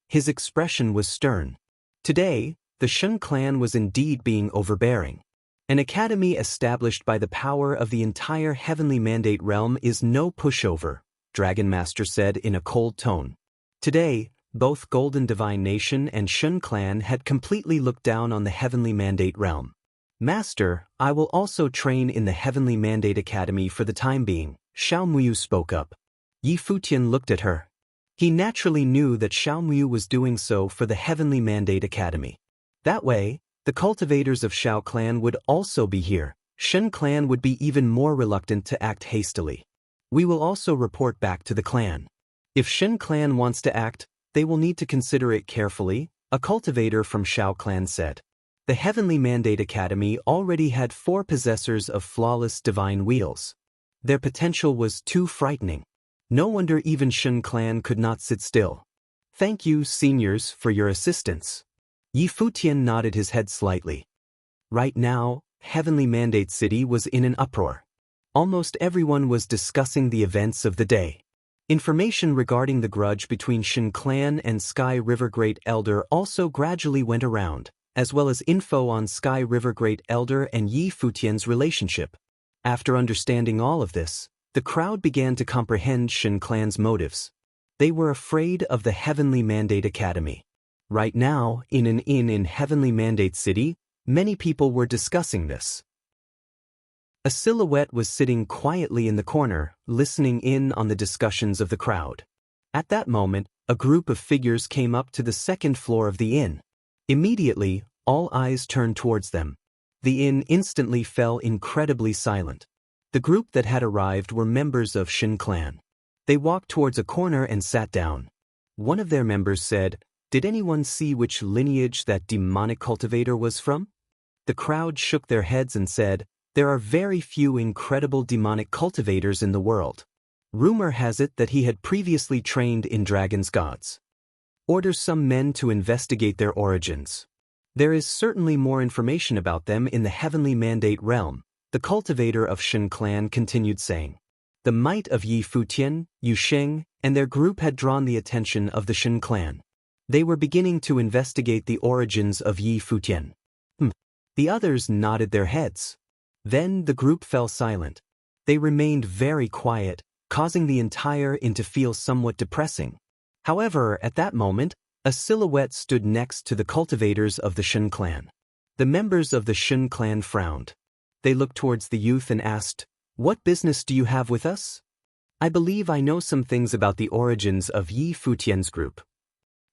His expression was stern. Today, the Shen clan was indeed being overbearing. An academy established by the power of the entire Heavenly Mandate realm is no pushover, Dragon Master said in a cold tone. Today, both Golden Divine Nation and Shen clan had completely looked down on the Heavenly Mandate realm. "Master, I will also train in the Heavenly Mandate Academy for the time being," Xiao Muyu spoke up. Yi Futian looked at her. He naturally knew that Xiao Muyu was doing so for the Heavenly Mandate Academy. That way, the cultivators of Xiao clan would also be here. Shen clan would be even more reluctant to act hastily. "We will also report back to the clan. If Shen clan wants to act, they will need to consider it carefully," a cultivator from Xiao clan said. The Heavenly Mandate Academy already had 4 possessors of flawless divine wheels. Their potential was too frightening. No wonder even Shen clan could not sit still. "Thank you, seniors, for your assistance." Yi Futian nodded his head slightly. Right now, Heavenly Mandate City was in an uproar. Almost everyone was discussing the events of the day. Information regarding the grudge between Shen clan and Sky River Great Elder also gradually went around, as well as info on Sky River Great Elder and Yi Futian's relationship. After understanding all of this, the crowd began to comprehend Shen clan's motives. They were afraid of the Heavenly Mandate Academy. Right now, in an inn in Heavenly Mandate City, many people were discussing this. A silhouette was sitting quietly in the corner, listening in on the discussions of the crowd. At that moment, a group of figures came up to the second floor of the inn. Immediately, all eyes turned towards them. The inn instantly fell incredibly silent. The group that had arrived were members of Shin clan. They walked towards a corner and sat down. One of their members said, "Did anyone see which lineage that demonic cultivator was from?" The crowd shook their heads and said, "There are very few incredible demonic cultivators in the world. Rumor has it that he had previously trained in Dragon's Gods. Order some men to investigate their origins. There is certainly more information about them in the Heavenly Mandate realm," the cultivator of Shin clan continued saying. The might of Yi Futian, Yu Sheng, and their group had drawn the attention of the Shin clan. They were beginning to investigate the origins of Yi Futian. The others nodded their heads. Then the group fell silent. They remained very quiet, causing the entire inn to feel somewhat depressing. However, at that moment, a silhouette stood next to the cultivators of the Shin clan. The members of the Shin clan frowned. They looked towards the youth and asked, "What business do you have with us? I believe I know some things about the origins of Yi Futian's group.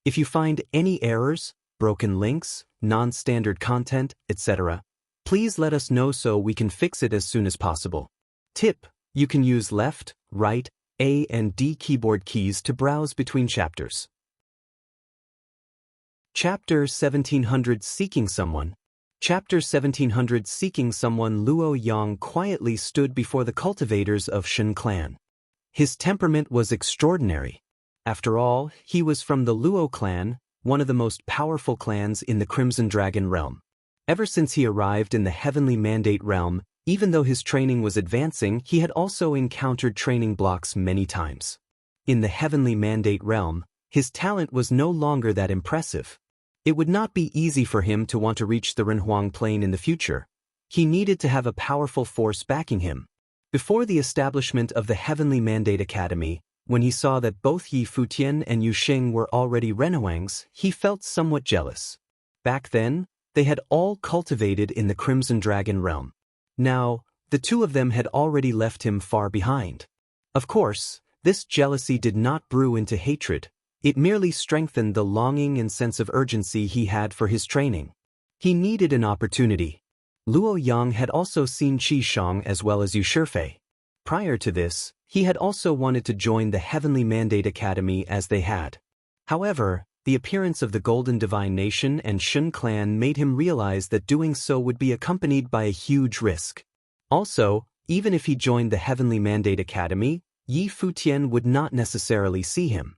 If you find any errors, broken links, non-standard content, etc., please let us know so we can fix it as soon as possible. Tip: you can use left, right, A and D keyboard keys to browse between chapters." Chapter 1700 Seeking Someone. Chapter 1700 Seeking Someone. Luo Yang quietly stood before the cultivators of Shin clan. His temperament was extraordinary. After all, he was from the Luo clan, one of the most powerful clans in the Crimson Dragon realm. Ever since he arrived in the Heavenly Mandate realm, even though his training was advancing, he had also encountered training blocks many times. In the Heavenly Mandate realm, his talent was no longer that impressive. It would not be easy for him to want to reach the Renhuang Plain in the future. He needed to have a powerful force backing him. Before the establishment of the Heavenly Mandate Academy, when he saw that both Yi Futian and Yu Sheng were already Renhuangs, he felt somewhat jealous. Back then, they had all cultivated in the Crimson Dragon realm. Now, the two of them had already left him far behind. Of course, this jealousy did not brew into hatred. It merely strengthened the longing and sense of urgency he had for his training. He needed an opportunity. Luo Yang had also seen Qi Shang as well as Yu Shifei. Prior to this, he had also wanted to join the Heavenly Mandate Academy as they had. However, the appearance of the Golden Divine Nation and Shin clan made him realize that doing so would be accompanied by a huge risk. Also, even if he joined the Heavenly Mandate Academy, Yi Futian would not necessarily see him.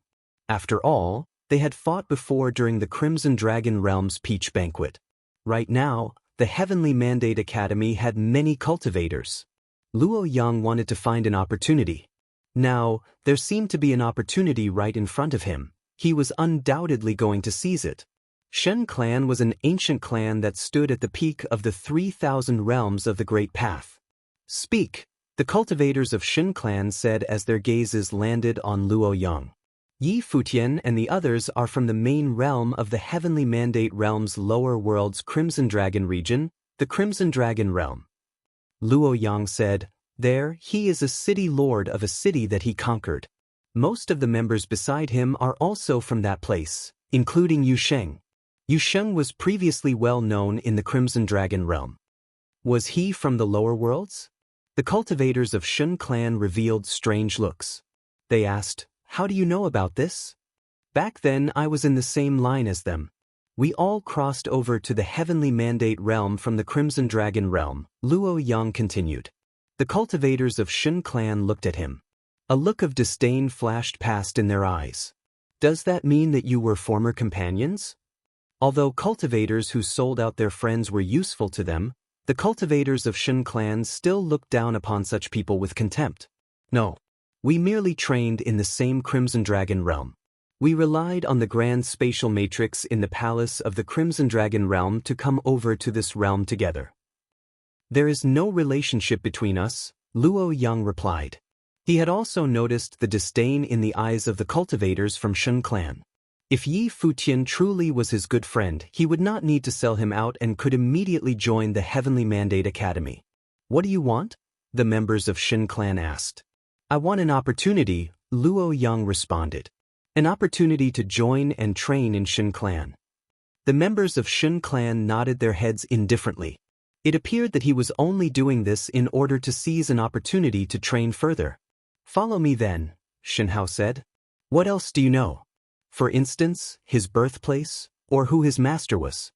After all, they had fought before during the Crimson Dragon Realm's Peach Banquet. Right now, the Heavenly Mandate Academy had many cultivators. Luo Yang wanted to find an opportunity. Now, there seemed to be an opportunity right in front of him. He was undoubtedly going to seize it. Shen clan was an ancient clan that stood at the peak of the 3,000 realms of the Great Path. "Speak," the cultivators of Shin clan said as their gazes landed on Luo Yang. "Yi Futian and the others are from the main realm of the Heavenly Mandate realm's lower world's Crimson Dragon region, the Crimson Dragon realm." Luo Yang said, "There, he is a city lord of a city that he conquered. Most of the members beside him are also from that place, including Yu Sheng. Yu Sheng was previously well known in the Crimson Dragon realm. Was he from the lower worlds?" The cultivators of Shin clan revealed strange looks. They asked, "How do you know about this?" "Back then I was in the same line as them. We all crossed over to the Heavenly Mandate realm from the Crimson Dragon realm," Luo Yang continued. The cultivators of Shin clan looked at him. A look of disdain flashed past in their eyes. "Does that mean that you were former companions?" Although cultivators who sold out their friends were useful to them, the cultivators of Shin clan still looked down upon such people with contempt. "No. We merely trained in the same Crimson Dragon realm. We relied on the grand spatial matrix in the palace of the Crimson Dragon realm to come over to this realm together. There is no relationship between us," Luo Yang replied. He had also noticed the disdain in the eyes of the cultivators from Shin clan. If Yi Futian truly was his good friend, he would not need to sell him out and could immediately join the Heavenly Mandate Academy. "What do you want?" the members of Shin clan asked. I want an opportunity, Luo Yang responded. An opportunity to join and train in Shin clan. The members of Shin clan nodded their heads indifferently. It appeared that he was only doing this in order to seize an opportunity to train further. Follow me then, Shin Hao said. What else do you know? For instance, his birthplace, or who his master was.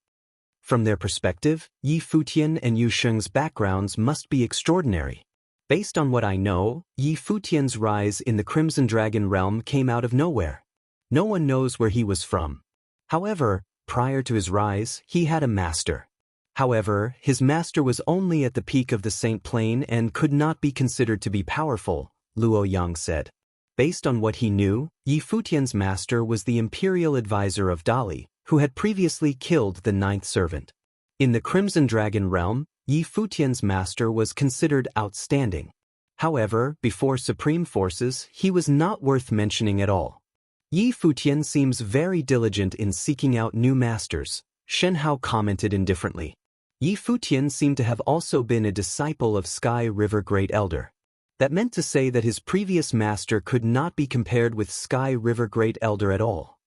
From their perspective, Yi Futian and Yu Sheng's backgrounds must be extraordinary. Based on what I know, Yi Futian's rise in the Crimson Dragon realm came out of nowhere. No one knows where he was from. However, prior to his rise, he had a master. However, his master was only at the peak of the Saint Plane and could not be considered to be powerful, Luo Yang said. Based on what he knew, Yi Futian's master was the imperial advisor of Dali, who had previously killed the ninth servant. In the Crimson Dragon realm, Yi Futian's master was considered outstanding. However, before supreme forces, he was not worth mentioning at all. Yi Futian seems very diligent in seeking out new masters, Shen Hao commented indifferently. Yi Futian seemed to have also been a disciple of Sky River Great Elder. That meant to say that his previous master could not be compared with Sky River Great Elder at all.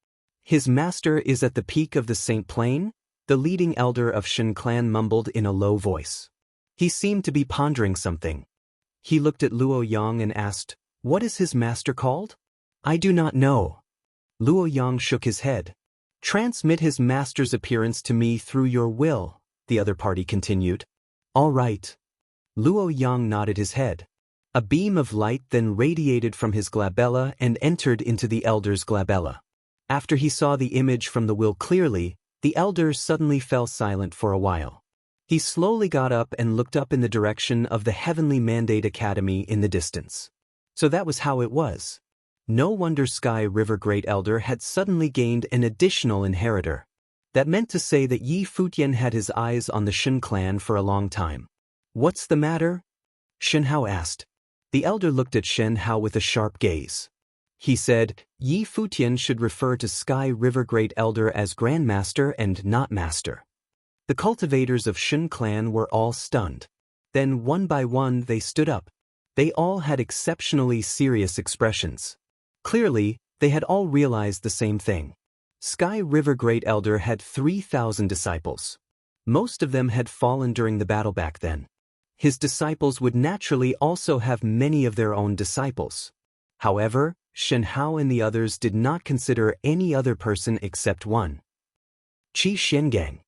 His master is at the peak of the Saint Plane? The leading elder of Shin clan mumbled in a low voice. He seemed to be pondering something. He looked at Luo Yang and asked, What is his master called? I do not know. Luo Yang shook his head. Transmit his master's appearance to me through your will, the other party continued. All right. Luo Yang nodded his head. A beam of light then radiated from his glabella and entered into the elder's glabella. After he saw the image from the will clearly, the elder suddenly fell silent for a while. He slowly got up and looked up in the direction of the Heavenly Mandate Academy in the distance. So that was how it was. No wonder Sky River Great Elder had suddenly gained an additional inheritor. That meant to say that Yi Futian had his eyes on the Shin clan for a long time. What's the matter? Shen Hao asked. The elder looked at Shen Hao with a sharp gaze. He said, Yi Futian should refer to Sky River Great Elder as Grandmaster and not Master. The cultivators of Shin clan were all stunned. Then one by one they stood up. They all had exceptionally serious expressions. Clearly, they had all realized the same thing. Sky River Great Elder had 3,000 disciples. Most of them had fallen during the battle back then. His disciples would naturally also have many of their own disciples. However, Shen Hao and the others did not consider any other person except one. Qi Shengang.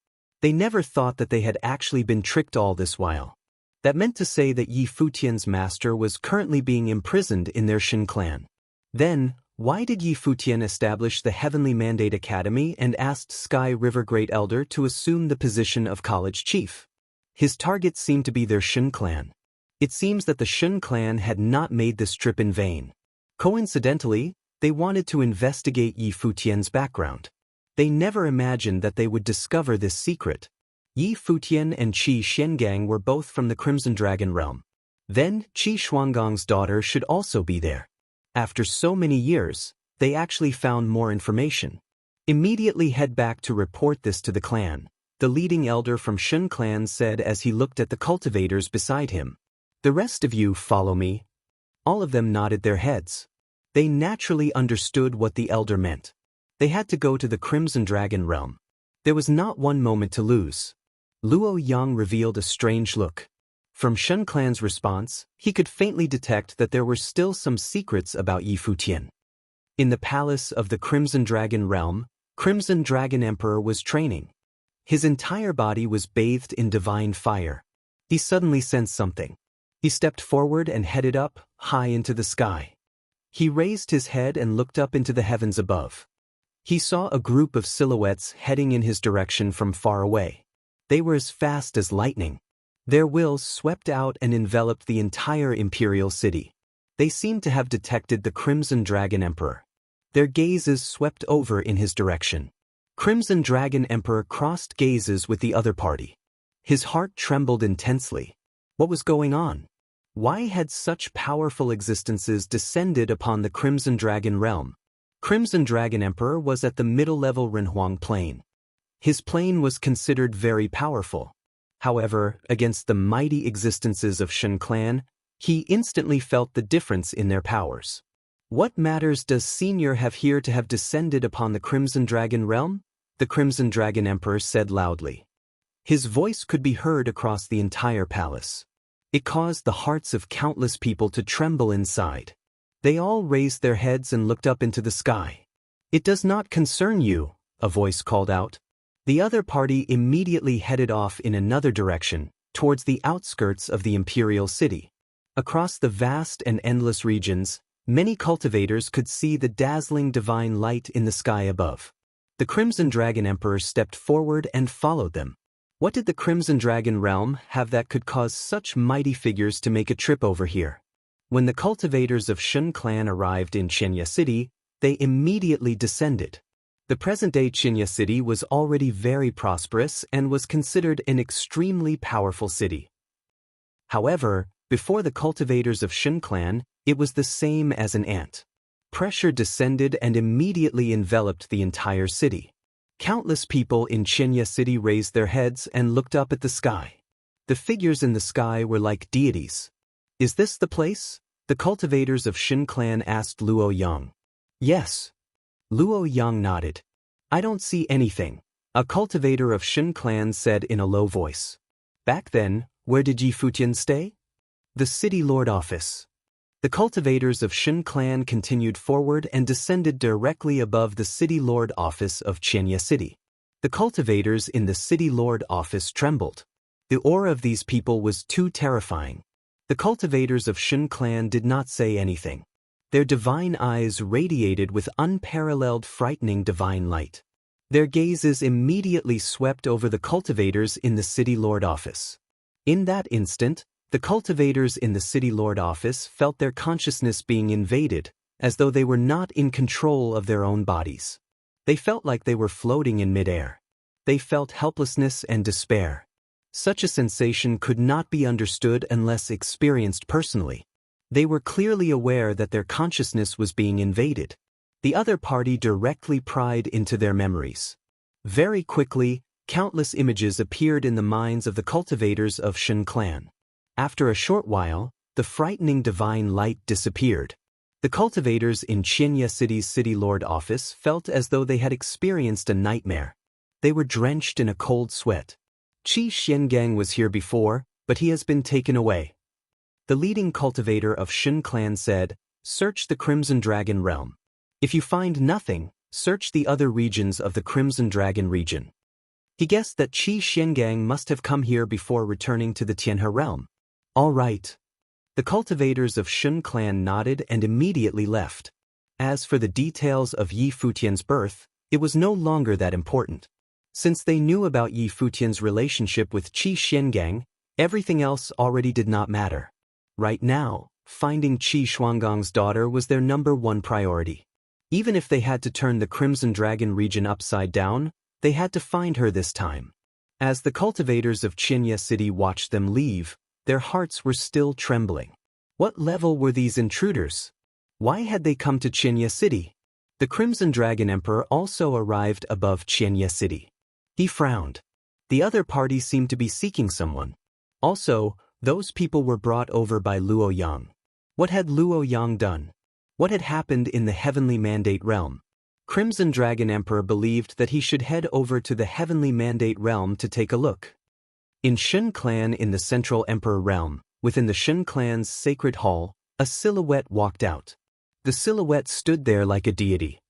They never thought that they had actually been tricked all this while. That meant to say that Yi Futian's master was currently being imprisoned in their Shin clan. Then, why did Yi Futian establish the Heavenly Mandate Academy and asked Sky River Great Elder to assume the position of college chief? His target seemed to be their Shin clan. It seems that the Shin clan had not made this trip in vain. Coincidentally, they wanted to investigate Yi Futian's background. They never imagined that they would discover this secret. Yi Futian and Qi Shengang were both from the Crimson Dragon realm. Then, Qi Shuanggong's daughter should also be there. After so many years, they actually found more information. Immediately head back to report this to the clan, the leading elder from Shin clan said as he looked at the cultivators beside him. The rest of you follow me. All of them nodded their heads. They naturally understood what the elder meant. They had to go to the Crimson Dragon realm. There was not one moment to lose. Luo Yang revealed a strange look. From Shen clan's response, he could faintly detect that there were still some secrets about Yi Futian. In the palace of the Crimson Dragon realm, Crimson Dragon Emperor was training. His entire body was bathed in divine fire. He suddenly sensed something. He stepped forward and headed up, high into the sky. He raised his head and looked up into the heavens above. He saw a group of silhouettes heading in his direction from far away. They were as fast as lightning. Their wills swept out and enveloped the entire imperial city. They seemed to have detected the Crimson Dragon Emperor. Their gazes swept over in his direction. Crimson Dragon Emperor crossed gazes with the other party. His heart trembled intensely. What was going on? Why had such powerful existences descended upon the Crimson Dragon realm? Crimson Dragon Emperor was at the middle-level Renhuang plane. His plane was considered very powerful. However, against the mighty existences of Shen clan, He instantly felt the difference in their powers. What matters does Senior have here to have descended upon the Crimson Dragon realm? The Crimson Dragon Emperor said loudly. His voice could be heard across the entire palace. It caused the hearts of countless people to tremble inside. They all raised their heads and looked up into the sky. It does not concern you, a voice called out. The other party immediately headed off in another direction, towards the outskirts of the imperial city. Across the vast and endless regions, many cultivators could see the dazzling divine light in the sky above. The Crimson Dragon Emperor stepped forward and followed them. What did the Crimson Dragon realm have that could cause such mighty figures to make a trip over here? When the cultivators of Shun clan arrived in Qianya City, they immediately descended. The present-day Qianya City was already very prosperous and was considered an extremely powerful city. However, before the cultivators of Shun clan, it was the same as an ant. Pressure descended and immediately enveloped the entire city. Countless people in Qianya City raised their heads and looked up at the sky. The figures in the sky were like deities. Is this the place? The cultivators of Shun clan asked Luo Yang. Yes. Luo Yang nodded. I don't see anything, a cultivator of Shun clan said in a low voice. Back then, where did Yi Futian stay? The city lord office. The cultivators of Shun clan continued forward and descended directly above the city lord office of Qianya City. The cultivators in the city lord office trembled. The aura of these people was too terrifying. The cultivators of Shun clan did not say anything. Their divine eyes radiated with unparalleled frightening divine light. Their gazes immediately swept over the cultivators in the city lord office. In that instant, the cultivators in the city lord office felt their consciousness being invaded, as though they were not in control of their own bodies. They felt like they were floating in midair. They felt helplessness and despair. Such a sensation could not be understood unless experienced personally. They were clearly aware that their consciousness was being invaded. The other party directly pried into their memories. Very quickly, countless images appeared in the minds of the cultivators of Shun clan. After a short while, the frightening divine light disappeared. The cultivators in Qianya City's city lord office felt as though they had experienced a nightmare. They were drenched in a cold sweat. Qi Xiangang was here before, but he has been taken away. The leading cultivator of Shun clan said, "Search the Crimson Dragon realm. If you find nothing, search the other regions of the Crimson Dragon region." He guessed that Qi Xiangang must have come here before returning to the Tianhe realm. All right. The cultivators of Shun clan nodded and immediately left. As for the details of Yi Futian's birth, it was no longer that important. Since they knew about Yi Futian's relationship with Qi Xiangang, everything else already did not matter. Right now, finding Qi Shuanggang's daughter was their #1 priority. Even if they had to turn the Crimson Dragon region upside down, they had to find her this time. As the cultivators of Qianya City watched them leave, their hearts were still trembling. What level were these intruders? Why had they come to Qianya City? The Crimson Dragon Emperor also arrived above Qianya City. He frowned. The other party seemed to be seeking someone. Also, those people were brought over by Luo Yang. What had Luo Yang done? What had happened in the Heavenly Mandate realm? Crimson Dragon Emperor believed that he should head over to the Heavenly Mandate realm to take a look. In Shun clan in the Central Emperor realm, within the Shun clan's sacred hall, a silhouette walked out. The silhouette stood there like a deity.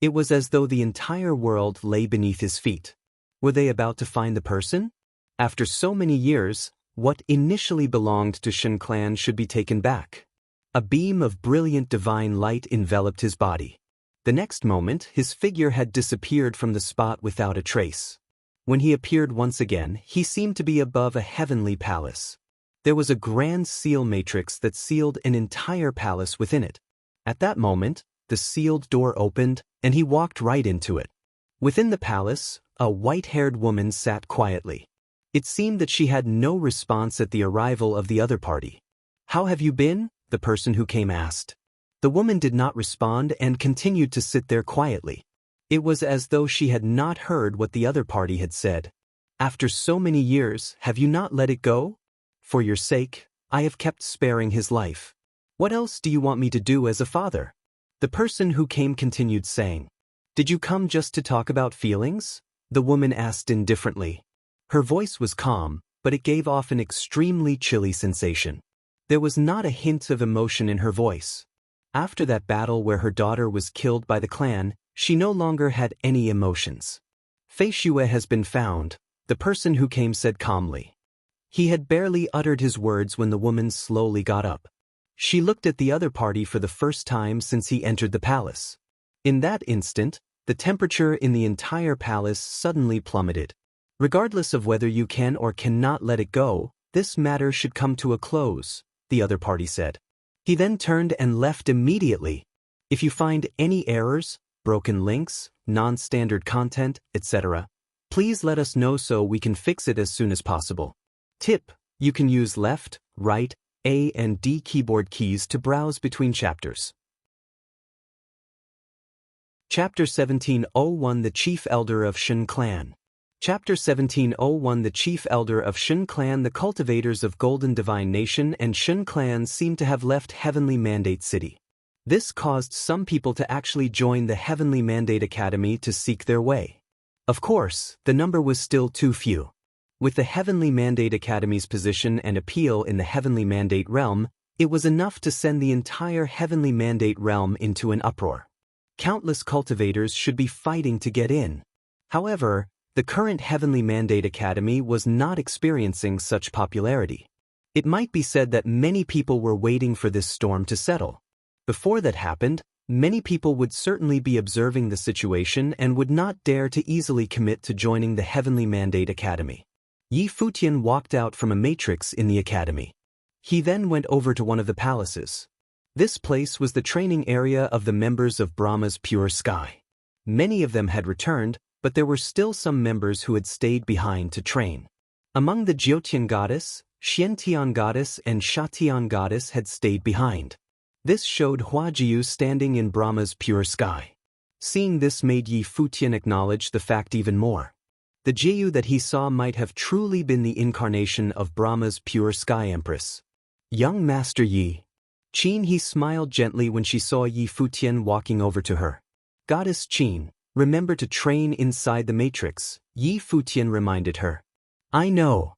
It was as though the entire world lay beneath his feet. Were they about to find the person? After so many years, what initially belonged to Shun clan should be taken back. A beam of brilliant divine light enveloped his body. The next moment, his figure had disappeared from the spot without a trace. When he appeared once again, he seemed to be above a heavenly palace. There was a grand seal matrix that sealed an entire palace within it. At that moment, the sealed door opened, and he walked right into it. Within the palace, a white-haired woman sat quietly. It seemed that she had no response at the arrival of the other party. "How have you been?" the person who came asked. The woman did not respond and continued to sit there quietly. It was as though she had not heard what the other party had said. "After so many years, have you not let it go?" "For your sake, I have kept sparing his life. What else do you want me to do as a father? The person who came continued saying. Did you come just to talk about feelings? The woman asked indifferently. Her voice was calm, but it gave off an extremely chilly sensation. There was not a hint of emotion in her voice. After that battle where her daughter was killed by the clan, she no longer had any emotions. Fei Xue has been found, the person who came said calmly. He had barely uttered his words when the woman slowly got up. She looked at the other party for the first time since he entered the palace. In that instant, the temperature in the entire palace suddenly plummeted. Regardless of whether you can or cannot let it go, this matter should come to a close, the other party said. He then turned and left immediately. If you find any errors, broken links, non-standard content, etc., please let us know so we can fix it as soon as possible. Tip: you can use left, right, A and D keyboard keys to browse between chapters. Chapter 1701 The Chief Elder of Shen Clan. Chapter 1701 The Chief Elder of Shen Clan. The cultivators of Golden Divine Nation and Shen Clan seem to have left Heavenly Mandate City. This caused some people to actually join the Heavenly Mandate Academy to seek their way. Of course, the number was still too few. With the Heavenly Mandate Academy's position and appeal in the Heavenly Mandate realm, it was enough to send the entire Heavenly Mandate realm into an uproar. Countless cultivators should be fighting to get in. However, the current Heavenly Mandate Academy was not experiencing such popularity. It might be said that many people were waiting for this storm to settle. Before that happened, many people would certainly be observing the situation and would not dare to easily commit to joining the Heavenly Mandate Academy. Yi Futian walked out from a matrix in the academy. He then went over to one of the palaces. This place was the training area of the members of Brahma's pure sky. Many of them had returned, but there were still some members who had stayed behind to train. Among the Jiutian goddess, Xiantian goddess and Shatian goddess had stayed behind. This showed Huajiu standing in Brahma's pure sky. Seeing this made Yi Futian acknowledge the fact even more. The Jiu that he saw might have truly been the incarnation of Brahma's pure sky empress. Young Master Yi. Qin. He smiled gently when she saw Yi Futian walking over to her. Goddess Qin, remember to train inside the matrix, Yi Futian reminded her. I know.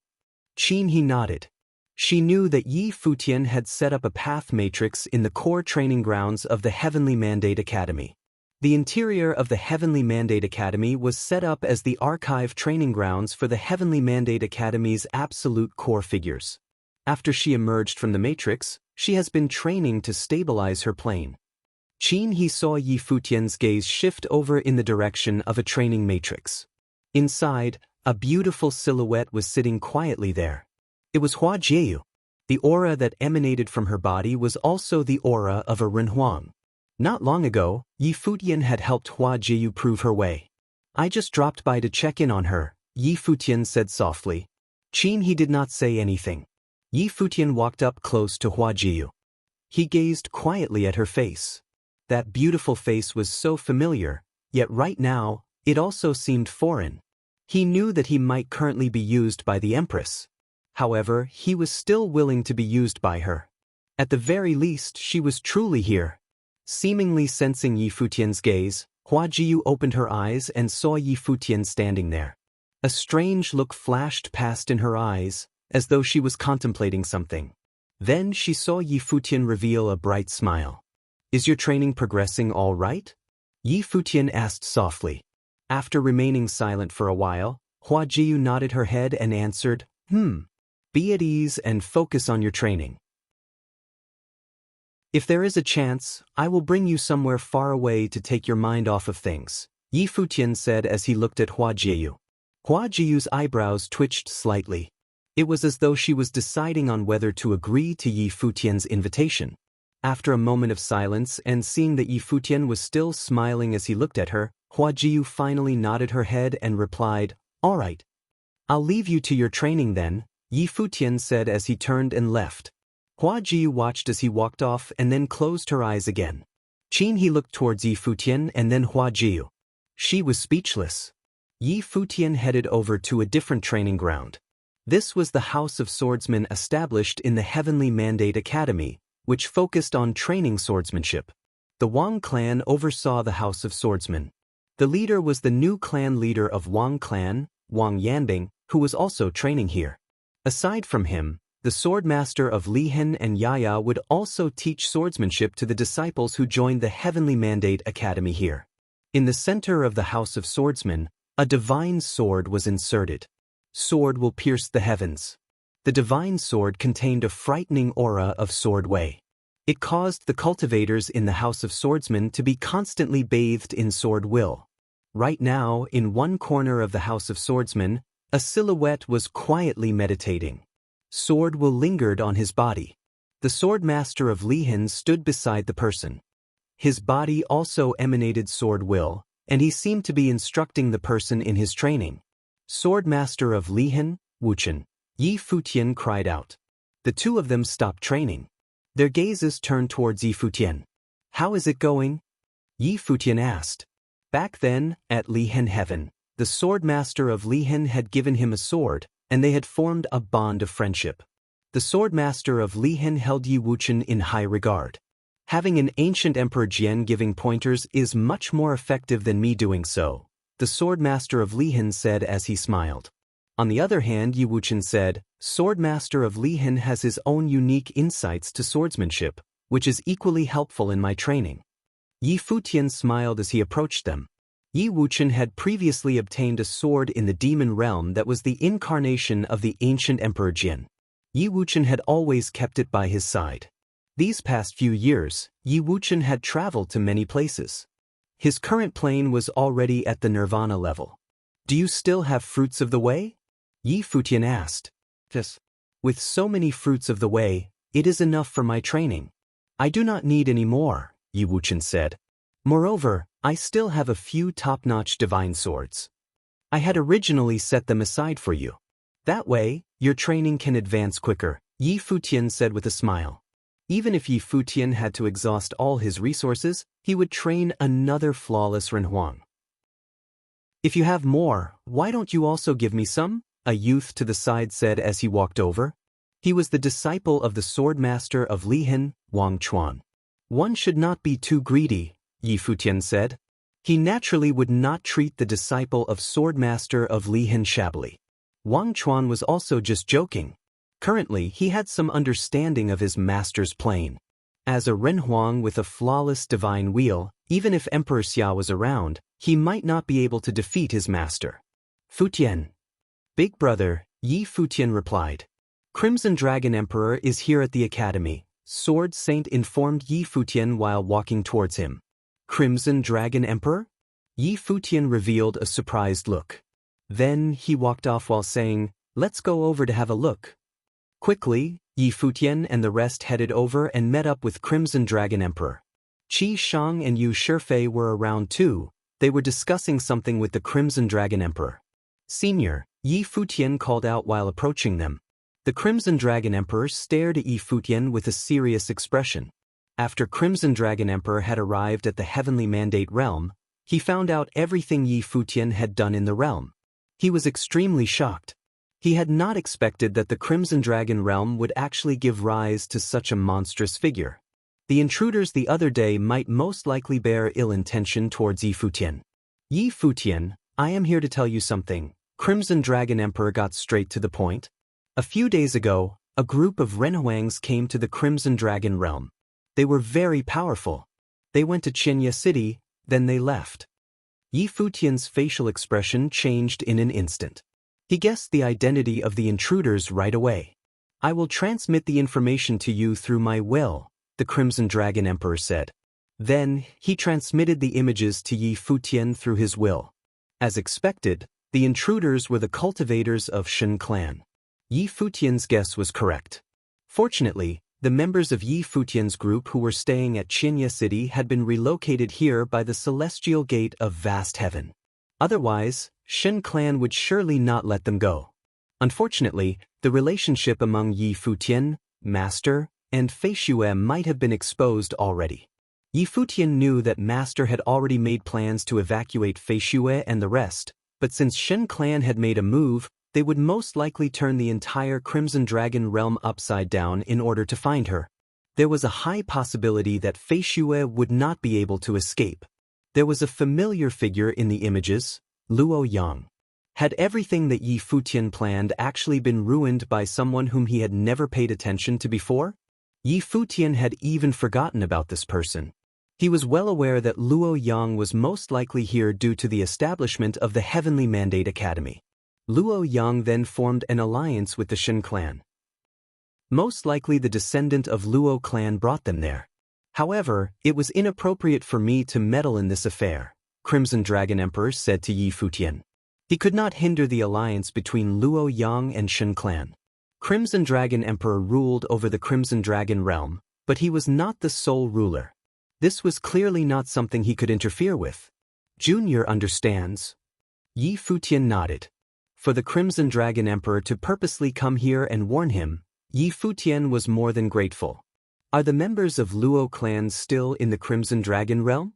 Qin. He nodded. She knew that Yi Futian had set up a path matrix in the core training grounds of the Heavenly Mandate Academy. The interior of the Heavenly Mandate Academy was set up as the archive training grounds for the Heavenly Mandate Academy's absolute core figures. After she emerged from the matrix, she has been training to stabilize her plane. Qin. He saw Yi Futian's gaze shift over in the direction of a training matrix. Inside, a beautiful silhouette was sitting quietly there. It was Hua Jiu. The aura that emanated from her body was also the aura of a Renhuang. Not long ago, Yi Futian had helped Hua Jiu prove her way. I just dropped by to check in on her, Yi Futian said softly. Qin. He did not say anything. Yi Futian walked up close to Hua Jiu. He gazed quietly at her face. That beautiful face was so familiar, yet right now, it also seemed foreign. He knew that he might currently be used by the Empress. However, he was still willing to be used by her. At the very least, she was truly here. Seemingly sensing Yi Futian's gaze, Hua Jiu opened her eyes and saw Yi Futian standing there. A strange look flashed past in her eyes, as though she was contemplating something. Then she saw Yi Futian reveal a bright smile. Is your training progressing all right? Yi Futian asked softly. After remaining silent for a while, Hua Jiu nodded her head and answered, Be at ease and focus on your training. If there is a chance, I will bring you somewhere far away to take your mind off of things, Yi Futian said as he looked at Hua Jiu. Hua Jiu's eyebrows twitched slightly. It was as though she was deciding on whether to agree to Yi Futian's invitation. After a moment of silence and seeing that Yi Futian was still smiling as he looked at her, Hua Jiu finally nodded her head and replied, All right. I'll leave you to your training then, Yi Futian said as he turned and left. Hua Jiu watched as he walked off and then closed her eyes again. Qin. He looked towards Yi Futian and then Hua Jiu. She was speechless. Yi Futian headed over to a different training ground. This was the House of Swordsmen established in the Heavenly Mandate Academy, which focused on training swordsmanship. The Wang clan oversaw the House of Swordsmen. The leader was the new clan leader of Wang clan, Wang Yanbing, who was also training here. Aside from him, the swordmaster of Lihen and Yaya would also teach swordsmanship to the disciples who joined the Heavenly Mandate Academy here. In the center of the House of Swordsmen, a divine sword was inserted. Sword will pierce the heavens. The divine sword contained a frightening aura of sword way. It caused the cultivators in the House of Swordsmen to be constantly bathed in sword will. Right now, in one corner of the House of Swordsmen, a silhouette was quietly meditating. Sword will lingered on his body. The swordmaster of Lihen stood beside the person. His body also emanated sword will, and he seemed to be instructing the person in his training. Swordmaster of Lihen, Wuchen, Yi Futian cried out. The two of them stopped training. Their gazes turned towards Yi Futian. How is it going? Yi Futian asked. Back then, at Lihen Heaven, the swordmaster of Lihen had given him a sword, and they had formed a bond of friendship. The swordmaster of Lihen held Yi Wuchen in high regard. Having an ancient Emperor Jian giving pointers is much more effective than me doing so, the swordmaster of Lihen said as he smiled. On the other hand, Yi Wuchen said, Swordmaster of Lihen has his own unique insights to swordsmanship, which is equally helpful in my training. Yi Futian smiled as he approached them. Yi Wuchen had previously obtained a sword in the demon realm that was the incarnation of the ancient Emperor Jin. Yi Wuchen had always kept it by his side. These past few years, Yi Wuchen had traveled to many places. His current plane was already at the nirvana level. Do you still have fruits of the way? Yi Futian asked. Yes. With so many fruits of the way, it is enough for my training. I do not need any more, Yi Wuchen said. Moreover, I still have a few top-notch divine swords. I had originally set them aside for you. That way, your training can advance quicker, Yi Futian said with a smile. Even if Yi Futian had to exhaust all his resources, he would train another flawless Renhuang. If you have more, why don't you also give me some? A youth to the side said as he walked over. He was the disciple of the swordmaster of Lihen, Wang Chuan. One should not be too greedy, Yi Futian said. He naturally would not treat the disciple of swordmaster of Lihen shabbily. Wang Chuan was also just joking. Currently, he had some understanding of his master's plane. As a Renhuang with a flawless divine wheel, even if Emperor Xia was around, he might not be able to defeat his master. Futian. Big brother, Yi Futian replied. Crimson Dragon Emperor is here at the academy, Sword Saint informed Yi Futian while walking towards him. Crimson Dragon Emperor? Yi Futian revealed a surprised look. Then he walked off while saying, let's go over to have a look. Quickly, Yi Futian and the rest headed over and met up with Crimson Dragon Emperor. Qi Shang and Yu Shifei were around too. They were discussing something with the Crimson Dragon Emperor. Senior, Yi Futian called out while approaching them. The Crimson Dragon Emperor stared at Yi Futian with a serious expression. After Crimson Dragon Emperor had arrived at the Heavenly Mandate realm, he found out everything Yi Futian had done in the realm. He was extremely shocked. He had not expected that the Crimson Dragon realm would actually give rise to such a monstrous figure. The intruders the other day might most likely bear ill intention towards Yi Futian. Yi Futian, I am here to tell you something. Crimson Dragon Emperor got straight to the point. A few days ago, a group of Renhuangs came to the Crimson Dragon realm. They were very powerful. They went to Qinya City, then they left. Yi Futian's facial expression changed in an instant. He guessed the identity of the intruders right away. I will transmit the information to you through my will, the Crimson Dragon Emperor said. Then, he transmitted the images to Yi Futian through his will. As expected, the intruders were the cultivators of Shen clan. Yi Futian's guess was correct. Fortunately, the members of Yi Futian's group who were staying at Qinya City had been relocated here by the Celestial Gate of Vast Heaven. Otherwise, Shen clan would surely not let them go. Unfortunately, the relationship among Yi Futian, Master, and Fei Xue might have been exposed already. Yi Futian knew that Master had already made plans to evacuate Fei Xue and the rest, but since Shen clan had made a move, they would most likely turn the entire Crimson Dragon realm upside down in order to find her. There was a high possibility that Fei Xue would not be able to escape. There was a familiar figure in the images, Luo Yang. Had everything that Yi Futian planned actually been ruined by someone whom he had never paid attention to before? Yi Futian had even forgotten about this person. He was well aware that Luo Yang was most likely here due to the establishment of the Heavenly Mandate Academy. Luo Yang then formed an alliance with the Shen clan. Most likely the descendant of Luo clan brought them there. However, it was inappropriate for me to meddle in this affair, Crimson Dragon Emperor said to Yi Futian. He could not hinder the alliance between Luo Yang and Shen clan. Crimson Dragon Emperor ruled over the Crimson Dragon realm, but he was not the sole ruler. This was clearly not something he could interfere with. Junior understands. Yi Futian nodded. For the Crimson Dragon Emperor to purposely come here and warn him, Yi Futian was more than grateful. Are the members of Luo clan still in the Crimson Dragon realm?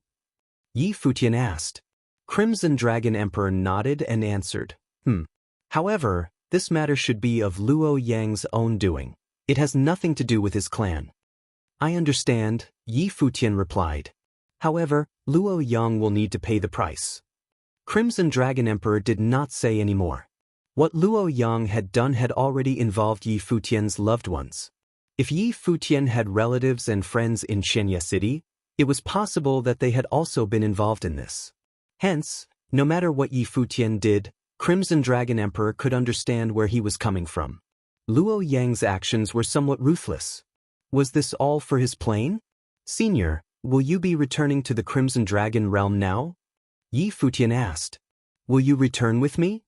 Yi Futian asked. Crimson Dragon Emperor nodded and answered, However, this matter should be of Luo Yang's own doing. It has nothing to do with his clan. I understand, Yi Futian replied. However, Luo Yang will need to pay the price. Crimson Dragon Emperor did not say any more. What Luo Yang had done had already involved Yi Futian's loved ones. If Yi Futian had relatives and friends in Shenya City, it was possible that they had also been involved in this. Hence, no matter what Yi Futian did, Crimson Dragon Emperor could understand where he was coming from. Luo Yang's actions were somewhat ruthless. Was this all for his plane? Senior, will you be returning to the Crimson Dragon realm now? Yi Futian asked. Will you return with me?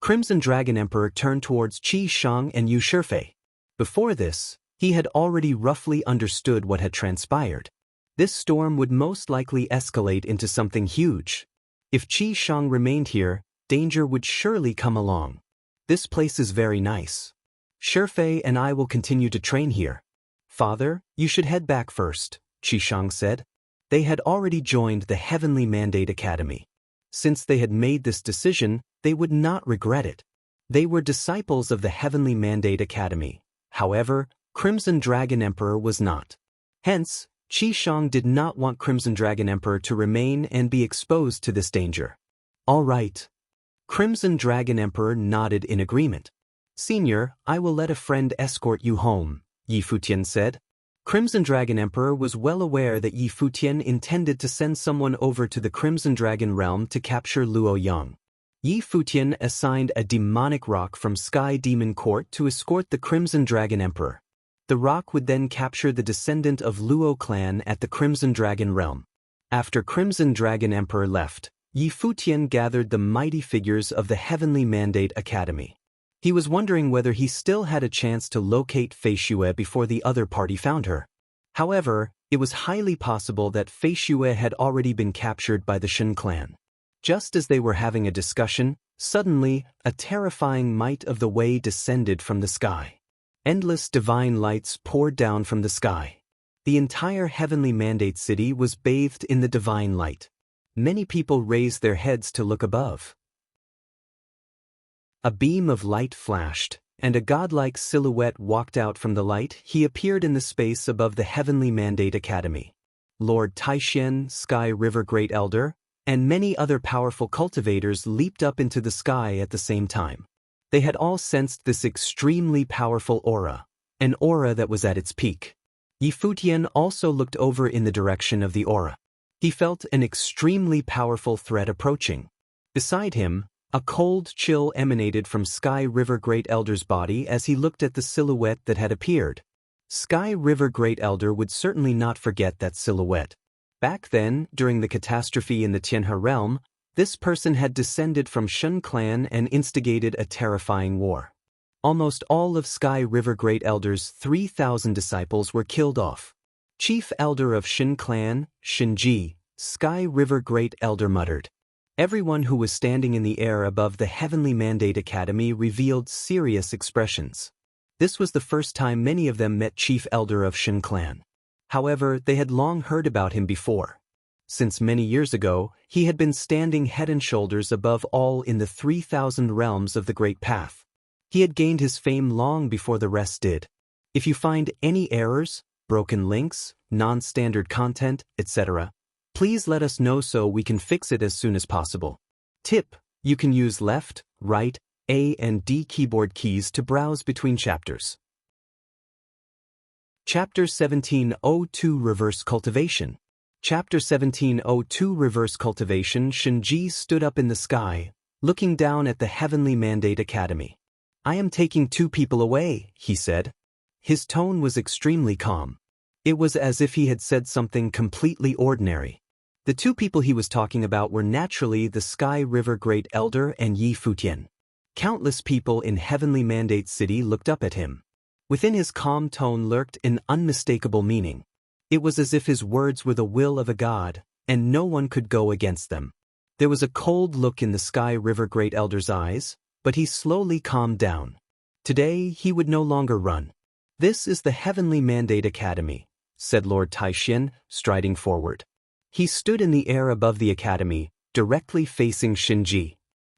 Crimson Dragon Emperor turned towards Qi Shang and Yu Shifei. Before this, he had already roughly understood what had transpired. This storm would most likely escalate into something huge. If Qi Shang remained here, danger would surely come along. This place is very nice. Shifei and I will continue to train here. Father, you should head back first, Qi Shang said. They had already joined the Heavenly Mandate Academy. Since they had made this decision, they would not regret it. They were disciples of the Heavenly Mandate Academy. However, Crimson Dragon Emperor was not. Hence, Qi Shang did not want Crimson Dragon Emperor to remain and be exposed to this danger. All right. Crimson Dragon Emperor nodded in agreement. Senior, I will let a friend escort you home, Yi Futian said. Crimson Dragon Emperor was well aware that Yi Futian intended to send someone over to the Crimson Dragon realm to capture Luo Yang. Yi Futian assigned a demonic rock from Sky Demon Court to escort the Crimson Dragon Emperor. The rock would then capture the descendant of Luo clan at the Crimson Dragon realm. After Crimson Dragon Emperor left, Yi Futian gathered the mighty figures of the Heavenly Mandate Academy. He was wondering whether he still had a chance to locate Fei Xue before the other party found her. However, it was highly possible that Fei Xue had already been captured by the Shen clan. Just as they were having a discussion, suddenly, a terrifying might of the Wei descended from the sky. Endless divine lights poured down from the sky. The entire Heavenly Mandate City was bathed in the divine light. Many people raised their heads to look above. A beam of light flashed, and a godlike silhouette walked out from the light. He appeared in the space above the Heavenly Mandate Academy. Lord Taixian, Sky River Great Elder, and many other powerful cultivators leaped up into the sky at the same time. They had all sensed this extremely powerful aura, an aura that was at its peak. Yi Futian also looked over in the direction of the aura. He felt an extremely powerful threat approaching. Beside him, a cold chill emanated from Sky River Great Elder's body as he looked at the silhouette that had appeared. Sky River Great Elder would certainly not forget that silhouette. Back then, during the catastrophe in the Tianhe realm, this person had descended from Shen clan and instigated a terrifying war. Almost all of Sky River Great Elder's 3,000 disciples were killed off. Chief Elder of Shen clan, Shinji, Sky River Great Elder muttered. Everyone who was standing in the air above the Heavenly Mandate Academy revealed serious expressions. This was the first time many of them met Chief Elder of Shen clan. However, they had long heard about him before. Since many years ago, he had been standing head and shoulders above all in the 3,000 realms of the Great Path. He had gained his fame long before the rest did. If you find any errors, broken links, non-standard content, etc., please let us know so we can fix it as soon as possible. Tip: you can use left, right, A and D keyboard keys to browse between chapters. Chapter 1702 Reverse Cultivation. Chapter 1702 Reverse Cultivation. Shinji stood up in the sky, looking down at the Heavenly Mandate Academy. "I am taking 2 people away," he said. His tone was extremely calm. It was as if he had said something completely ordinary. The 2 people he was talking about were naturally the Sky River Great Elder and Yi Futian. Countless people in Heavenly Mandate City looked up at him. Within his calm tone lurked an unmistakable meaning. It was as if his words were the will of a god, and no one could go against them. There was a cold look in the Sky River Great Elder's eyes, but he slowly calmed down. Today he would no longer run. "This is the Heavenly Mandate Academy," said Lord Taishin, striding forward. He stood in the air above the academy, directly facing Shinji.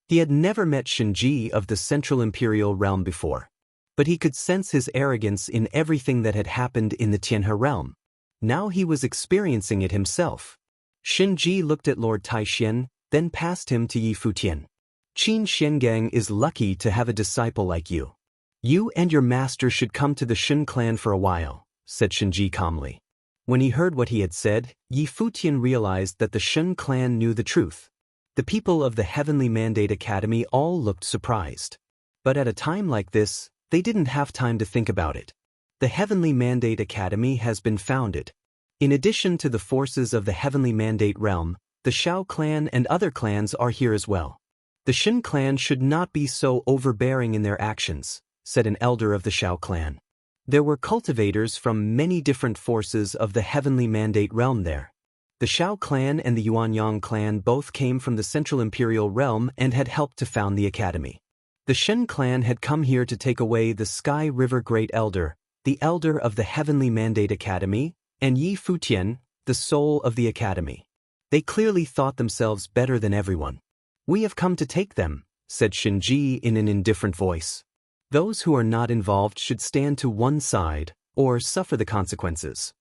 He had never met Shinji of the Central Imperial Realm before, but he could sense his arrogance in everything that had happened in the Tianhe realm. Now he was experiencing it himself. Shinji looked at Lord Taishin, then passed him to Yi Futian. "Qin Shengang is lucky to have a disciple like you. You and your master should come to the Shun clan for a while," said Shinji calmly. When he heard what he had said, Yi Futian realized that the Shun clan knew the truth. The people of the Heavenly Mandate Academy all looked surprised. But at a time like this, they didn't have time to think about it. The Heavenly Mandate Academy has been founded. In addition to the forces of the Heavenly Mandate realm, the Shao clan and other clans are here as well. "The Shin clan should not be so overbearing in their actions," said an elder of the Shao clan. There were cultivators from many different forces of the Heavenly Mandate realm there. The Shao clan and the Yuanyang clan both came from the Central Imperial realm and had helped to found the academy. The Shen clan had come here to take away the Sky River Great Elder, the elder of the Heavenly Mandate Academy, and Yi Futian, the soul of the academy. They clearly thought themselves better than everyone. "We have come to take them," said Shinji in an indifferent voice. "Those who are not involved should stand to one side, or suffer the consequences."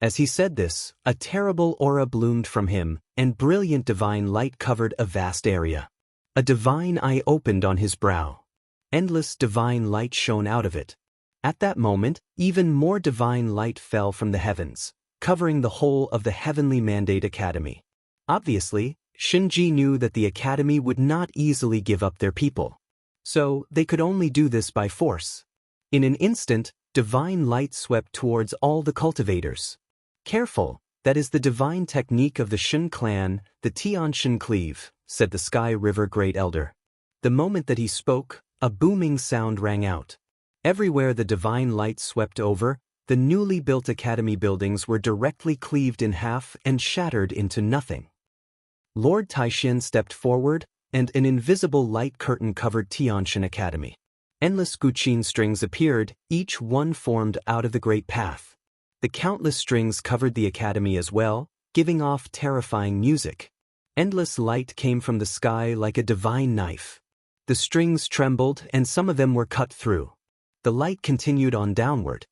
As he said this, a terrible aura bloomed from him, and brilliant divine light covered a vast area. A divine eye opened on his brow. Endless divine light shone out of it. At that moment, even more divine light fell from the heavens, covering the whole of the Heavenly Mandate Academy. Obviously, Shinji knew that the academy would not easily give up their people. So, they could only do this by force. In an instant, divine light swept towards all the cultivators. "Careful, that is the divine technique of the Shun clan, the Tianshan Cleave," said the Sky River Great Elder. The moment that he spoke, a booming sound rang out. Everywhere the divine light swept over, the newly built academy buildings were directly cleaved in half and shattered into nothing. Lord Taishin stepped forward, and an invisible light curtain covered Tianshan Academy. Endless guqin strings appeared, each one formed out of the Great Path. The countless strings covered the academy as well, giving off terrifying music. Endless light came from the sky like a divine knife. The strings trembled and some of them were cut through. The light continued on downward.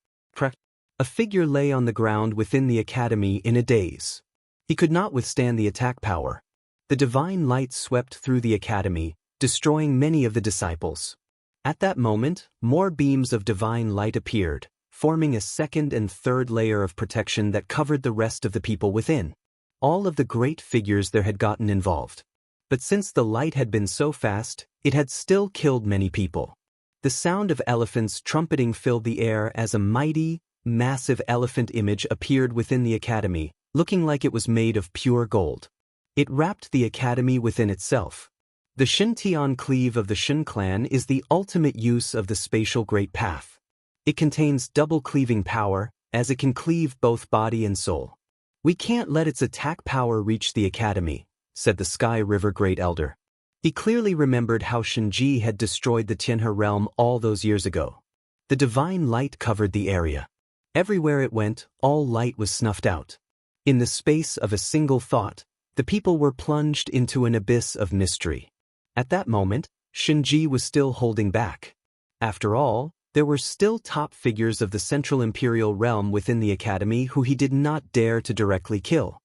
A figure lay on the ground within the academy in a daze. He could not withstand the attack power. The divine light swept through the academy, destroying many of the disciples. At that moment, more beams of divine light appeared, forming a second and third layer of protection that covered the rest of the people within. All of the great figures there had gotten involved. But since the light had been so fast, it had still killed many people. The sound of elephants trumpeting filled the air as a mighty, massive elephant image appeared within the academy, looking like it was made of pure gold. It wrapped the academy within itself. The Shintian Cleave of the Shin clan is the ultimate use of the spatial Great Path. It contains double cleaving power, as it can cleave both body and soul. "We can't let its attack power reach the academy," said the Sky River Great Elder. He clearly remembered how Shinji had destroyed the Tianhe realm all those years ago. The divine light covered the area. Everywhere it went, all light was snuffed out. In the space of a single thought, the people were plunged into an abyss of mystery. At that moment, Shinji was still holding back. After all, there were still top figures of the Central Imperial Realm within the Academy who he did not dare to directly kill.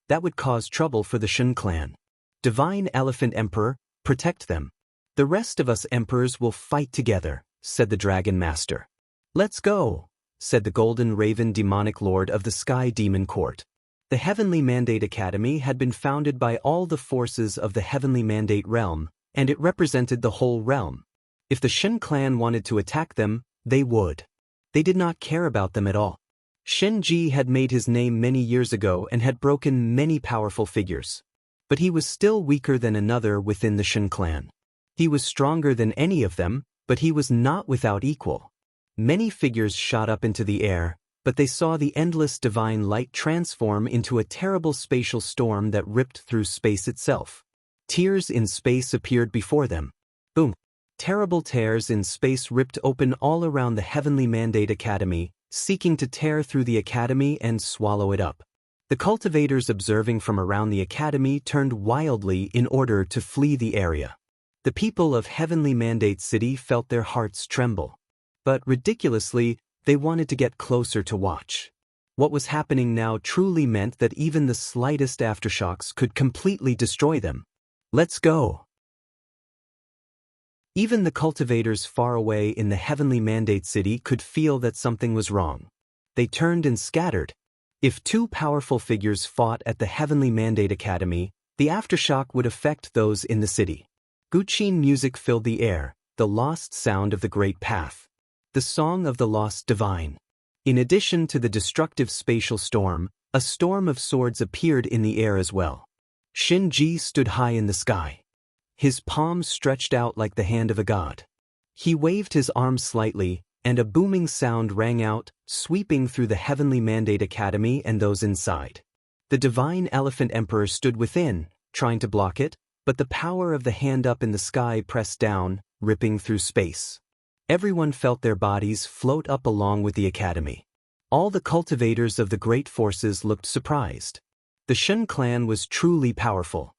That would cause trouble for the Shun clan. Divine Elephant Emperor, protect them. The rest of us emperors will fight together, said the Dragon Master. Let's go, said the Golden Raven Demonic Lord of the Sky Demon Court. The Heavenly Mandate Academy had been founded by all the forces of the Heavenly Mandate Realm, and it represented the whole realm. If the Shun clan wanted to attack them, they would. They did not care about them at all. Shinji had made his name many years ago and had broken many powerful figures. But he was still weaker than another within the Shun clan. He was stronger than any of them, but he was not without equal. Many figures shot up into the air, but they saw the endless divine light transform into a terrible spatial storm that ripped through space itself. Tears in space appeared before them. Boom! Terrible tears in space ripped open all around the Heavenly Mandate Academy, seeking to tear through the Academy and swallow it up. The cultivators observing from around the Academy turned wildly in order to flee the area. The people of Heavenly Mandate City felt their hearts tremble. But ridiculously, they wanted to get closer to watch. What was happening now truly meant that even the slightest aftershocks could completely destroy them. Let's go! Even the cultivators far away in the Heavenly Mandate City could feel that something was wrong. They turned and scattered. If two powerful figures fought at the Heavenly Mandate Academy, the aftershock would affect those in the city. Guqin music filled the air, the lost sound of the Great Path. The song of the lost divine. In addition to the destructive spatial storm, a storm of swords appeared in the air as well. Shinji stood high in the sky. His palms stretched out like the hand of a god. He waved his arms slightly, and a booming sound rang out, sweeping through the Heavenly Mandate Academy and those inside. The Divine Elephant Emperor stood within, trying to block it, but the power of the hand up in the sky pressed down, ripping through space. Everyone felt their bodies float up along with the Academy. All the cultivators of the great forces looked surprised. The Shun clan was truly powerful.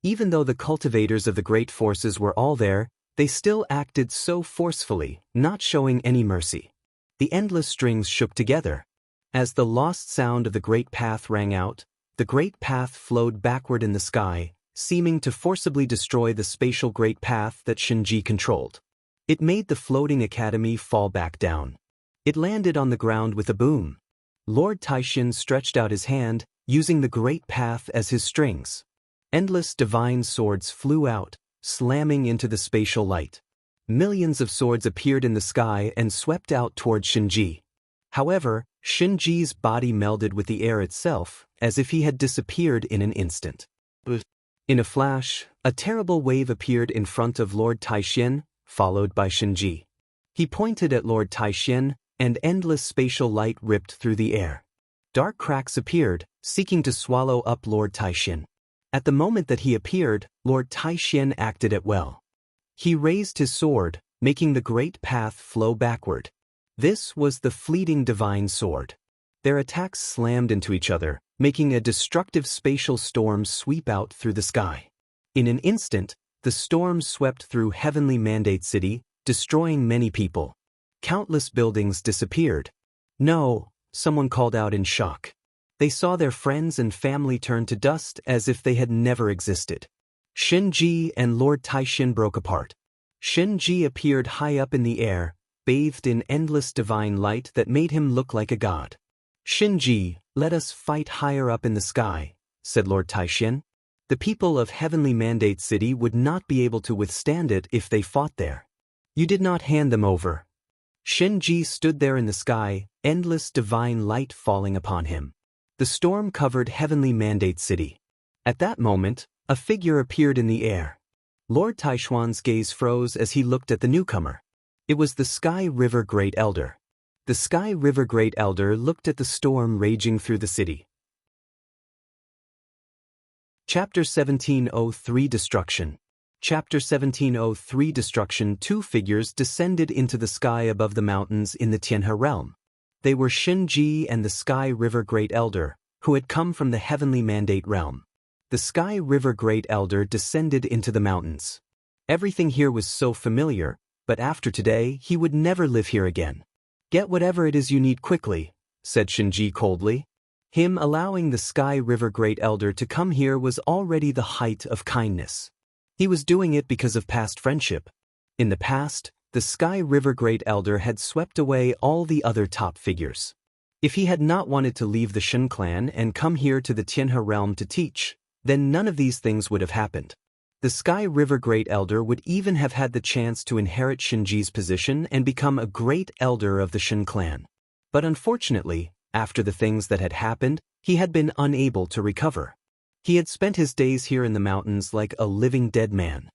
Even though the cultivators of the great forces were all there, they still acted so forcefully, not showing any mercy. The endless strings shook together. As the lost sound of the Great Path rang out, the Great Path flowed backward in the sky, seeming to forcibly destroy the spatial Great Path that Shinji controlled. It made the floating academy fall back down. It landed on the ground with a boom. Lord Taishin stretched out his hand, using the Great Path as his strings. Endless divine swords flew out, slamming into the spatial light. Millions of swords appeared in the sky and swept out toward Shinji. However, Shinji's body melded with the air itself, as if he had disappeared in an instant. In a flash, a terrible wave appeared in front of Lord Taishin, followed by Shinji. He pointed at Lord Taishin, and endless spatial light ripped through the air. Dark cracks appeared, seeking to swallow up Lord Taishin. At the moment that he appeared, Lord Taishin acted it well. He raised his sword, making the Great Path flow backward. This was the fleeting divine sword. Their attacks slammed into each other, making a destructive spatial storm sweep out through the sky. In an instant, the storm swept through Heavenly Mandate City, destroying many people. Countless buildings disappeared. No, someone called out in shock. They saw their friends and family turn to dust as if they had never existed. Shinji and Lord Taishin broke apart. Shinji appeared high up in the air, bathed in endless divine light that made him look like a god. Shinji, let us fight higher up in the sky, said Lord Taishin. The people of Heavenly Mandate City would not be able to withstand it if they fought there. You did not hand them over. Shinji stood there in the sky, endless divine light falling upon him. The storm covered Heavenly Mandate City. At that moment, a figure appeared in the air. Lord Taishuan's gaze froze as he looked at the newcomer. It was the Sky River Great Elder. The Sky River Great Elder looked at the storm raging through the city. Chapter 1703 Destruction. Chapter 1703 Destruction. Two figures descended into the sky above the mountains in the Tianhe realm. They were Shinji and the Sky River Great Elder, who had come from the Heavenly Mandate realm. The Sky River Great Elder descended into the mountains. Everything here was so familiar, but after today he would never live here again. Get whatever it is you need quickly, said Shinji coldly. Him allowing the Sky River Great Elder to come here was already the height of kindness. He was doing it because of past friendship. In the past, the Sky River Great Elder had swept away all the other top figures. If he had not wanted to leave the Shin clan and come here to the Tianhe realm to teach, then none of these things would have happened. The Sky River Great Elder would even have had the chance to inherit Shinji's position and become a great elder of the Shin clan. But unfortunately, after the things that had happened, he had been unable to recover. He had spent his days here in the mountains like a living dead man.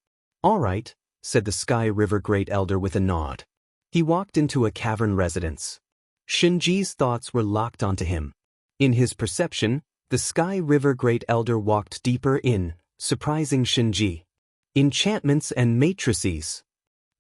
All right, said the Sky River Great Elder with a nod. He walked into a cavern residence. Shinji's thoughts were locked onto him. In his perception, the Sky River Great Elder walked deeper in, surprising Shinji. Enchantments and matrices.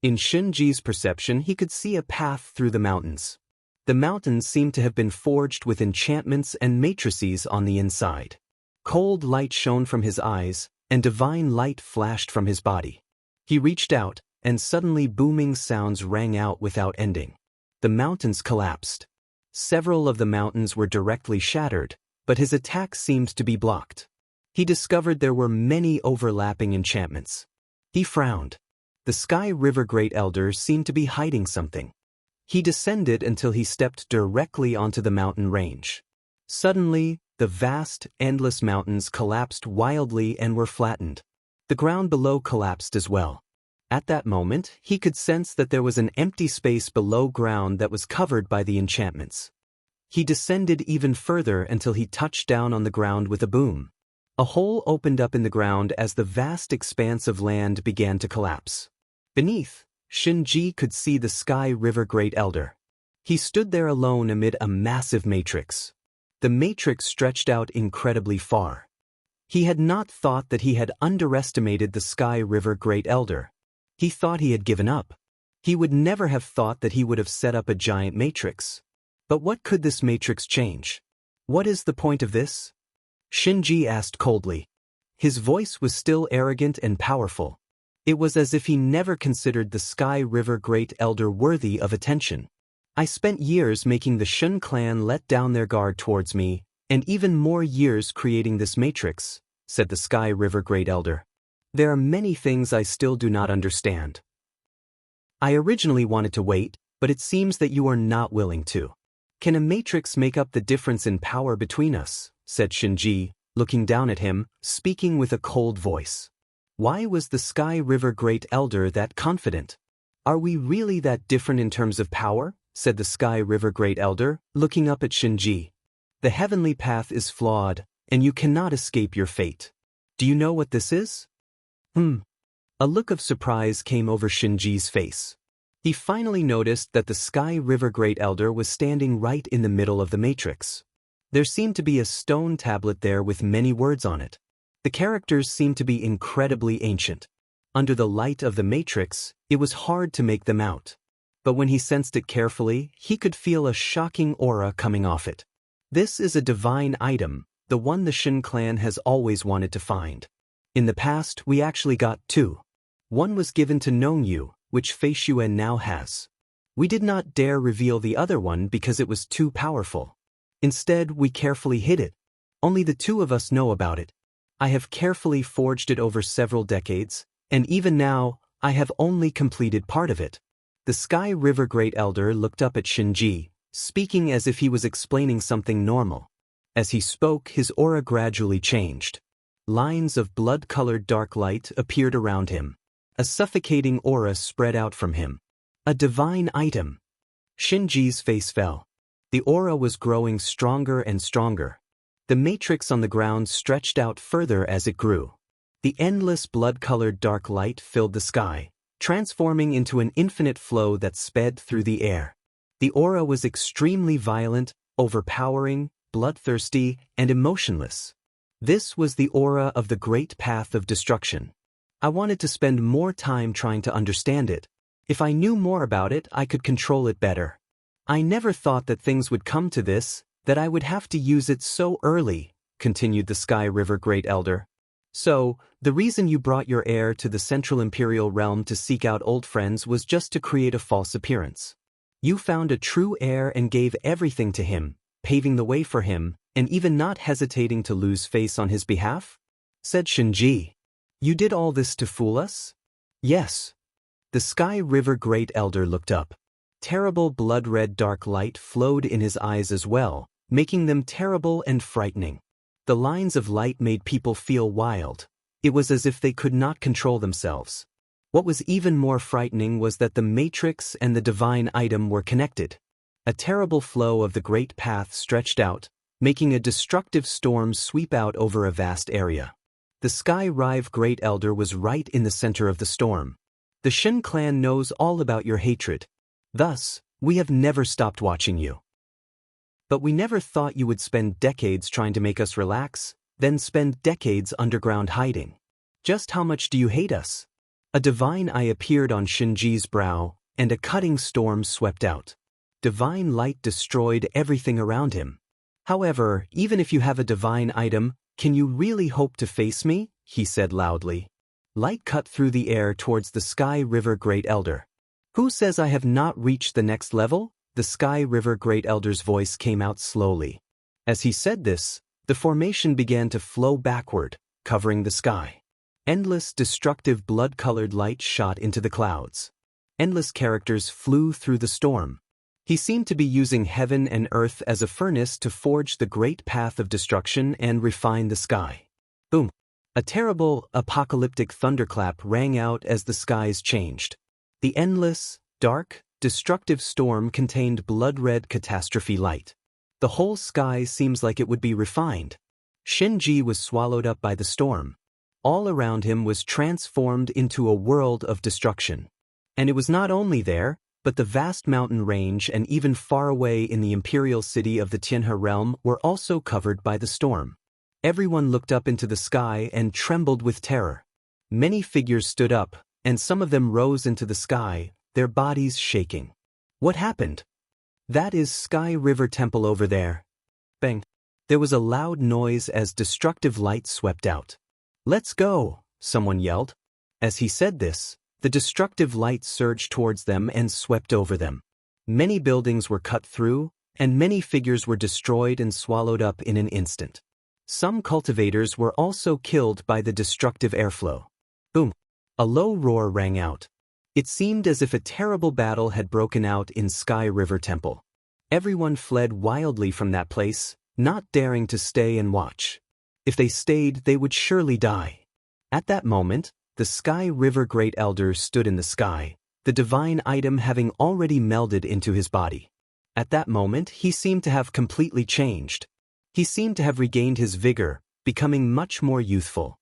In Shinji's perception, he could see a path through the mountains. The mountains seemed to have been forged with enchantments and matrices on the inside. Cold light shone from his eyes, and divine light flashed from his body. He reached out, and suddenly booming sounds rang out without ending. The mountains collapsed. Several of the mountains were directly shattered, but his attack seemed to be blocked. He discovered there were many overlapping enchantments. He frowned. The Sky River Great Elder seemed to be hiding something. He descended until he stepped directly onto the mountain range. Suddenly, the vast, endless mountains collapsed wildly and were flattened. The ground below collapsed as well. At that moment, he could sense that there was an empty space below ground that was covered by the enchantments. He descended even further until he touched down on the ground with a boom. A hole opened up in the ground as the vast expanse of land began to collapse. Beneath, Shinji could see the Sky River Great Elder. He stood there alone amid a massive matrix. The matrix stretched out incredibly far. He had not thought that he had underestimated the Sky River Great Elder. He thought he had given up. He would never have thought that he would have set up a giant matrix. But what could this matrix change? What is the point of this? Shinji asked coldly. His voice was still arrogant and powerful. It was as if he never considered the Sky River Great Elder worthy of attention. I spent years making the Shun clan let down their guard towards me, and even more years creating this matrix, said the Sky River Great Elder. There are many things I still do not understand. I originally wanted to wait, but it seems that you are not willing to. Can a matrix make up the difference in power between us? Said Shinji, looking down at him, speaking with a cold voice. Why was the Sky River Great Elder that confident? Are we really that different in terms of power? Said the Sky River Great Elder, looking up at Shinji. The heavenly path is flawed, and you cannot escape your fate. Do you know what this is? A look of surprise came over Shinji's face. He finally noticed that the Sky River Great Elder was standing right in the middle of the matrix. There seemed to be a stone tablet there with many words on it. The characters seemed to be incredibly ancient. Under the light of the matrix, it was hard to make them out. But when he sensed it carefully, he could feel a shocking aura coming off it. This is a divine item, the one the Shin clan has always wanted to find. In the past, we actually got two. One was given to Nongyu, which Fei Xuan now has. We did not dare reveal the other one because it was too powerful. Instead, we carefully hid it. Only the two of us know about it. I have carefully forged it over several decades, and even now, I have only completed part of it. The Sky River Great Elder looked up at Shinji, speaking as if he was explaining something normal. As he spoke, his aura gradually changed. Lines of blood-colored dark light appeared around him. A suffocating aura spread out from him. A divine item. Shinji's face fell. The aura was growing stronger and stronger. The matrix on the ground stretched out further as it grew. The endless blood-colored dark light filled the sky, transforming into an infinite flow that sped through the air. The aura was extremely violent, overpowering, bloodthirsty, and emotionless. This was the aura of the great path of destruction. I wanted to spend more time trying to understand it. If I knew more about it, I could control it better. I never thought that things would come to this, that I would have to use it so early, continued the Sky River Great Elder. So, the reason you brought your heir to the Central Imperial Realm to seek out old friends was just to create a false appearance. You found a true heir and gave everything to him, paving the way for him, and even not hesitating to lose face on his behalf? Said Shinji. You did all this to fool us? Yes. The Sky River Great Elder looked up. Terrible blood-red dark light flowed in his eyes as well, making them terrible and frightening. The lines of light made people feel wild. It was as if they could not control themselves. What was even more frightening was that the matrix and the divine item were connected. A terrible flow of the great path stretched out, making a destructive storm sweep out over a vast area. The Sky Rive Great Elder was right in the center of the storm. The Shin clan knows all about your hatred. Thus, we have never stopped watching you. But we never thought you would spend decades trying to make us relax, then spend decades underground hiding. Just how much do you hate us? A divine eye appeared on Shinji's brow, and a cutting storm swept out. Divine light destroyed everything around him. However, even if you have a divine item, can you really hope to face me? He said loudly. Light cut through the air towards the Sky River Great Elder. Who says I have not reached the next level? The Sky River Great Elder's voice came out slowly. As he said this, the formation began to flow backward, covering the sky. Endless destructive blood-colored light shot into the clouds. Endless characters flew through the storm. He seemed to be using heaven and earth as a furnace to forge the great path of destruction and refine the sky. Boom! A terrible, apocalyptic thunderclap rang out as the skies changed. The endless, dark, destructive storm contained blood-red catastrophe light. The whole sky seems like it would be refined. Shinji was swallowed up by the storm. All around him was transformed into a world of destruction. And it was not only there, but the vast mountain range and even far away in the imperial city of the Tianhe realm were also covered by the storm. Everyone looked up into the sky and trembled with terror. Many figures stood up, and some of them rose into the sky, their bodies shaking. What happened? That is Sky River Temple over there. Bang! There was a loud noise as destructive light swept out. Let's go, someone yelled. As he said this, the destructive light surged towards them and swept over them. Many buildings were cut through, and many figures were destroyed and swallowed up in an instant. Some cultivators were also killed by the destructive airflow. Boom! A low roar rang out. It seemed as if a terrible battle had broken out in Sky River Temple. Everyone fled wildly from that place, not daring to stay and watch. If they stayed, they would surely die. At that moment, the Sky River Great Elder stood in the sky, the divine item having already melded into his body. At that moment, he seemed to have completely changed. He seemed to have regained his vigor, becoming much more youthful.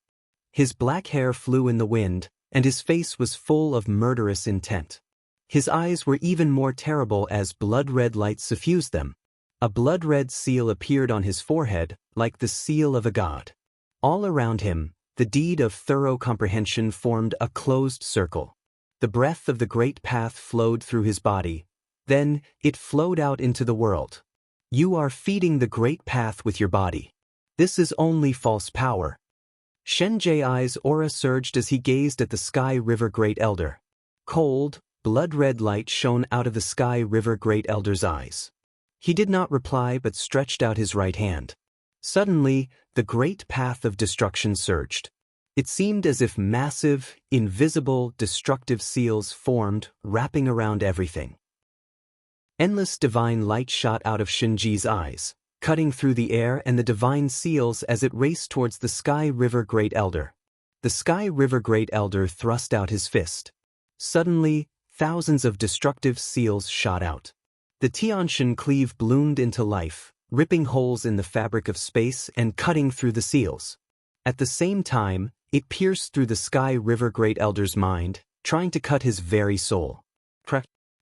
His black hair flew in the wind, and his face was full of murderous intent. His eyes were even more terrible as blood-red light suffused them. A blood-red seal appeared on his forehead, like the seal of a god. All around him, the deed of thorough comprehension formed a closed circle. The breath of the great path flowed through his body. Then, it flowed out into the world. You are feeding the great path with your body. This is only false power. Shenji's aura surged as he gazed at the Sky River Great Elder. Cold, blood-red light shone out of the Sky River Great Elder's eyes. He did not reply but stretched out his right hand. Suddenly, the great path of destruction surged. It seemed as if massive, invisible, destructive seals formed, wrapping around everything. Endless divine light shot out of Shinji's eyes, cutting through the air and the divine seals as it raced towards the Sky River Great Elder. The Sky River Great Elder thrust out his fist. Suddenly, thousands of destructive seals shot out. The Tianshan cleave bloomed into life, ripping holes in the fabric of space and cutting through the seals. At the same time, it pierced through the Sky River Great Elder's mind, trying to cut his very soul.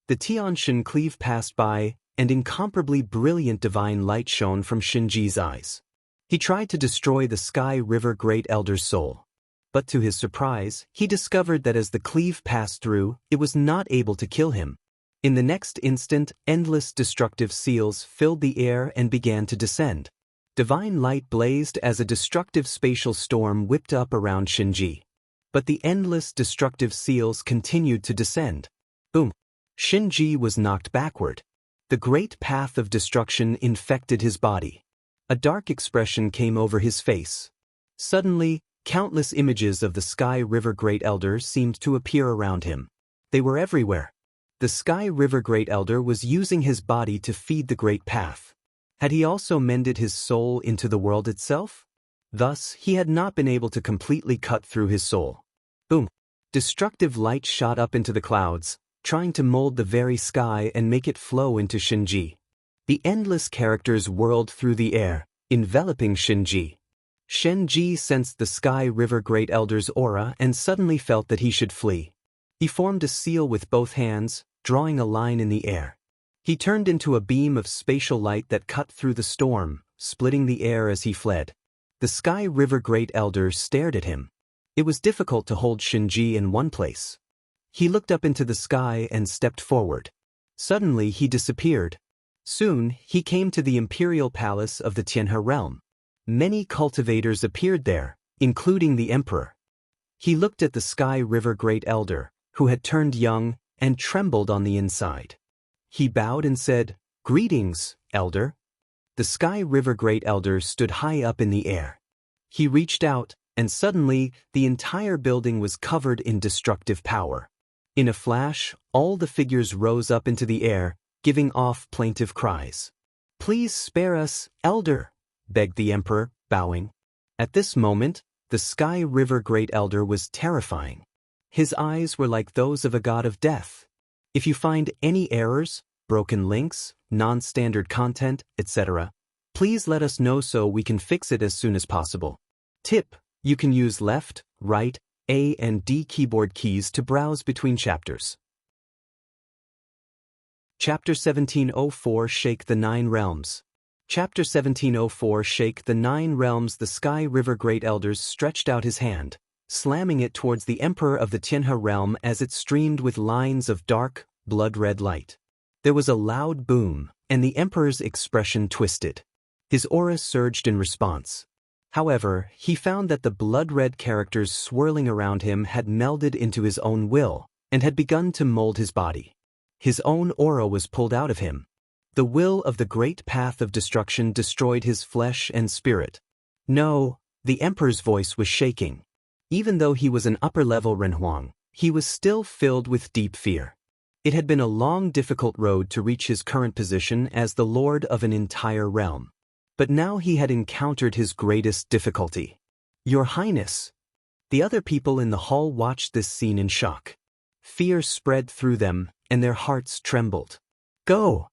The Tianshan cleave passed by, and incomparably brilliant divine light shone from Shinji's eyes. He tried to destroy the Sky River Great Elder's soul. But to his surprise, he discovered that as the cleave passed through, it was not able to kill him. In the next instant, endless destructive seals filled the air and began to descend. Divine light blazed as a destructive spatial storm whipped up around Shinji. But the endless destructive seals continued to descend. Boom! Shinji was knocked backward. The great path of destruction infected his body. A dark expression came over his face. Suddenly, countless images of the Sky River Great Elder seemed to appear around him. They were everywhere. The Sky River Great Elder was using his body to feed the Great Path. Had he also mended his soul into the world itself? Thus, he had not been able to completely cut through his soul. Boom! Destructive light shot up into the clouds, trying to mold the very sky and make it flow into Shinji. The endless characters whirled through the air, enveloping Shinji. Shinji sensed the Sky River Great Elder's aura and suddenly felt that he should flee. He formed a seal with both hands, drawing a line in the air. He turned into a beam of spatial light that cut through the storm, splitting the air as he fled. The Sky River Great Elder stared at him. It was difficult to hold Shinji in one place. He looked up into the sky and stepped forward. Suddenly he disappeared. Soon, he came to the imperial palace of the Tianhe realm. Many cultivators appeared there, including the emperor. He looked at the Sky River Great Elder, who had turned young, and trembled on the inside. He bowed and said, "Greetings, Elder." The Sky River Great Elder stood high up in the air. He reached out, and suddenly, the entire building was covered in destructive power. In a flash, all the figures rose up into the air, giving off plaintive cries. "Please spare us, Elder," begged the emperor, bowing. At this moment, the Sky River Great Elder was terrifying. His eyes were like those of a god of death. If you find any errors, broken links, non-standard content, etc., please let us know so we can fix it as soon as possible. Tip: you can use left, right, A and D keyboard keys to browse between chapters. Chapter 1704 Shake the Nine Realms. Chapter 1704 Shake the Nine Realms. The Sky River Great Elders stretched out his hand, slamming it towards the Emperor of the Tianhe realm as it streamed with lines of dark, blood-red light. There was a loud boom, and the Emperor's expression twisted. His aura surged in response. However, he found that the blood-red characters swirling around him had melded into his own will, and had begun to mold his body. His own aura was pulled out of him. The will of the great path of destruction destroyed his flesh and spirit. No, the Emperor's voice was shaking. Even though he was an upper-level Renhuang, he was still filled with deep fear. It had been a long, difficult road to reach his current position as the lord of an entire realm. But now he had encountered his greatest difficulty. "Your Highness." The other people in the hall watched this scene in shock. Fear spread through them, and their hearts trembled. "Go!"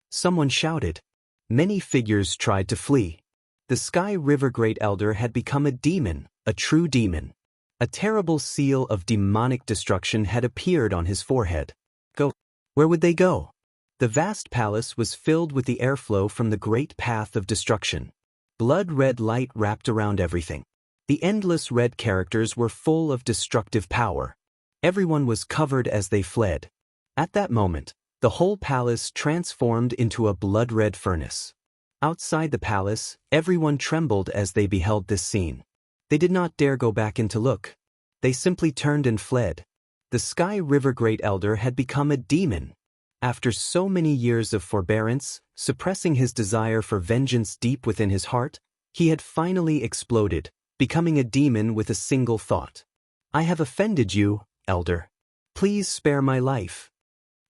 someone shouted. Many figures tried to flee. The Sky River Great Elder had become a demon, a true demon. A terrible seal of demonic destruction had appeared on his forehead. Go. Where would they go? The vast palace was filled with the airflow from the great path of destruction. Blood-red light wrapped around everything. The endless red characters were full of destructive power. Everyone was covered as they fled. At that moment, the whole palace transformed into a blood-red furnace. Outside the palace, everyone trembled as they beheld this scene. They did not dare go back in to look. They simply turned and fled. The Sky River Great Elder had become a demon. After so many years of forbearance, suppressing his desire for vengeance deep within his heart, he had finally exploded, becoming a demon with a single thought. "I have offended you, Elder. Please spare my life."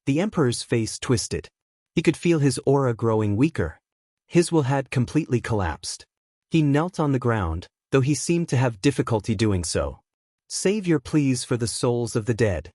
The Emperor's face twisted. He could feel his aura growing weaker. His will had completely collapsed. He knelt on the ground, though he seemed to have difficulty doing so. "Save your pleas for the souls of the dead."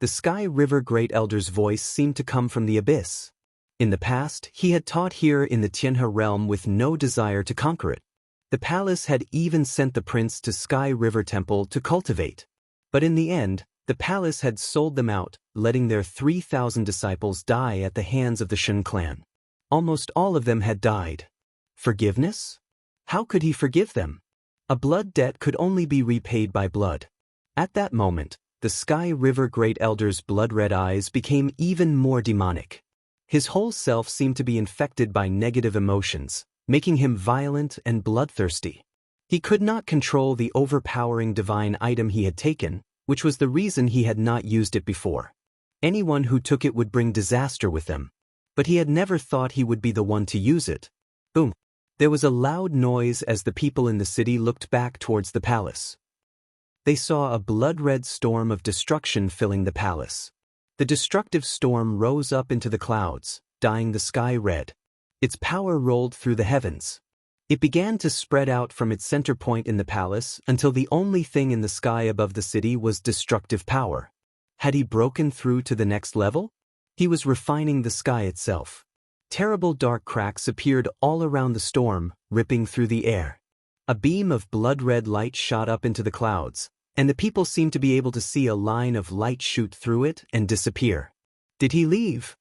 The Sky River Great Elder's voice seemed to come from the abyss. In the past, he had taught here in the Tianhe realm with no desire to conquer it. The palace had even sent the prince to Sky River Temple to cultivate. But in the end, the palace had sold them out, letting their 3,000 disciples die at the hands of the Shen clan. Almost all of them had died. Forgiveness? How could he forgive them? A blood debt could only be repaid by blood. At that moment, the Sky River Great Elder's blood-red eyes became even more demonic. His whole self seemed to be infected by negative emotions, making him violent and bloodthirsty. He could not control the overpowering divine item he had taken, which was the reason he had not used it before. Anyone who took it would bring disaster with them. But he had never thought he would be the one to use it. Boom! There was a loud noise as the people in the city looked back towards the palace. They saw a blood-red storm of destruction filling the palace. The destructive storm rose up into the clouds, dyeing the sky red. Its power rolled through the heavens. It began to spread out from its center point in the palace until the only thing in the sky above the city was destructive power. Had he broken through to the next level? He was refining the sky itself. Terrible dark cracks appeared all around the storm, ripping through the air. A beam of blood-red light shot up into the clouds, and the people seemed to be able to see a line of light shoot through it and disappear. Did he leave?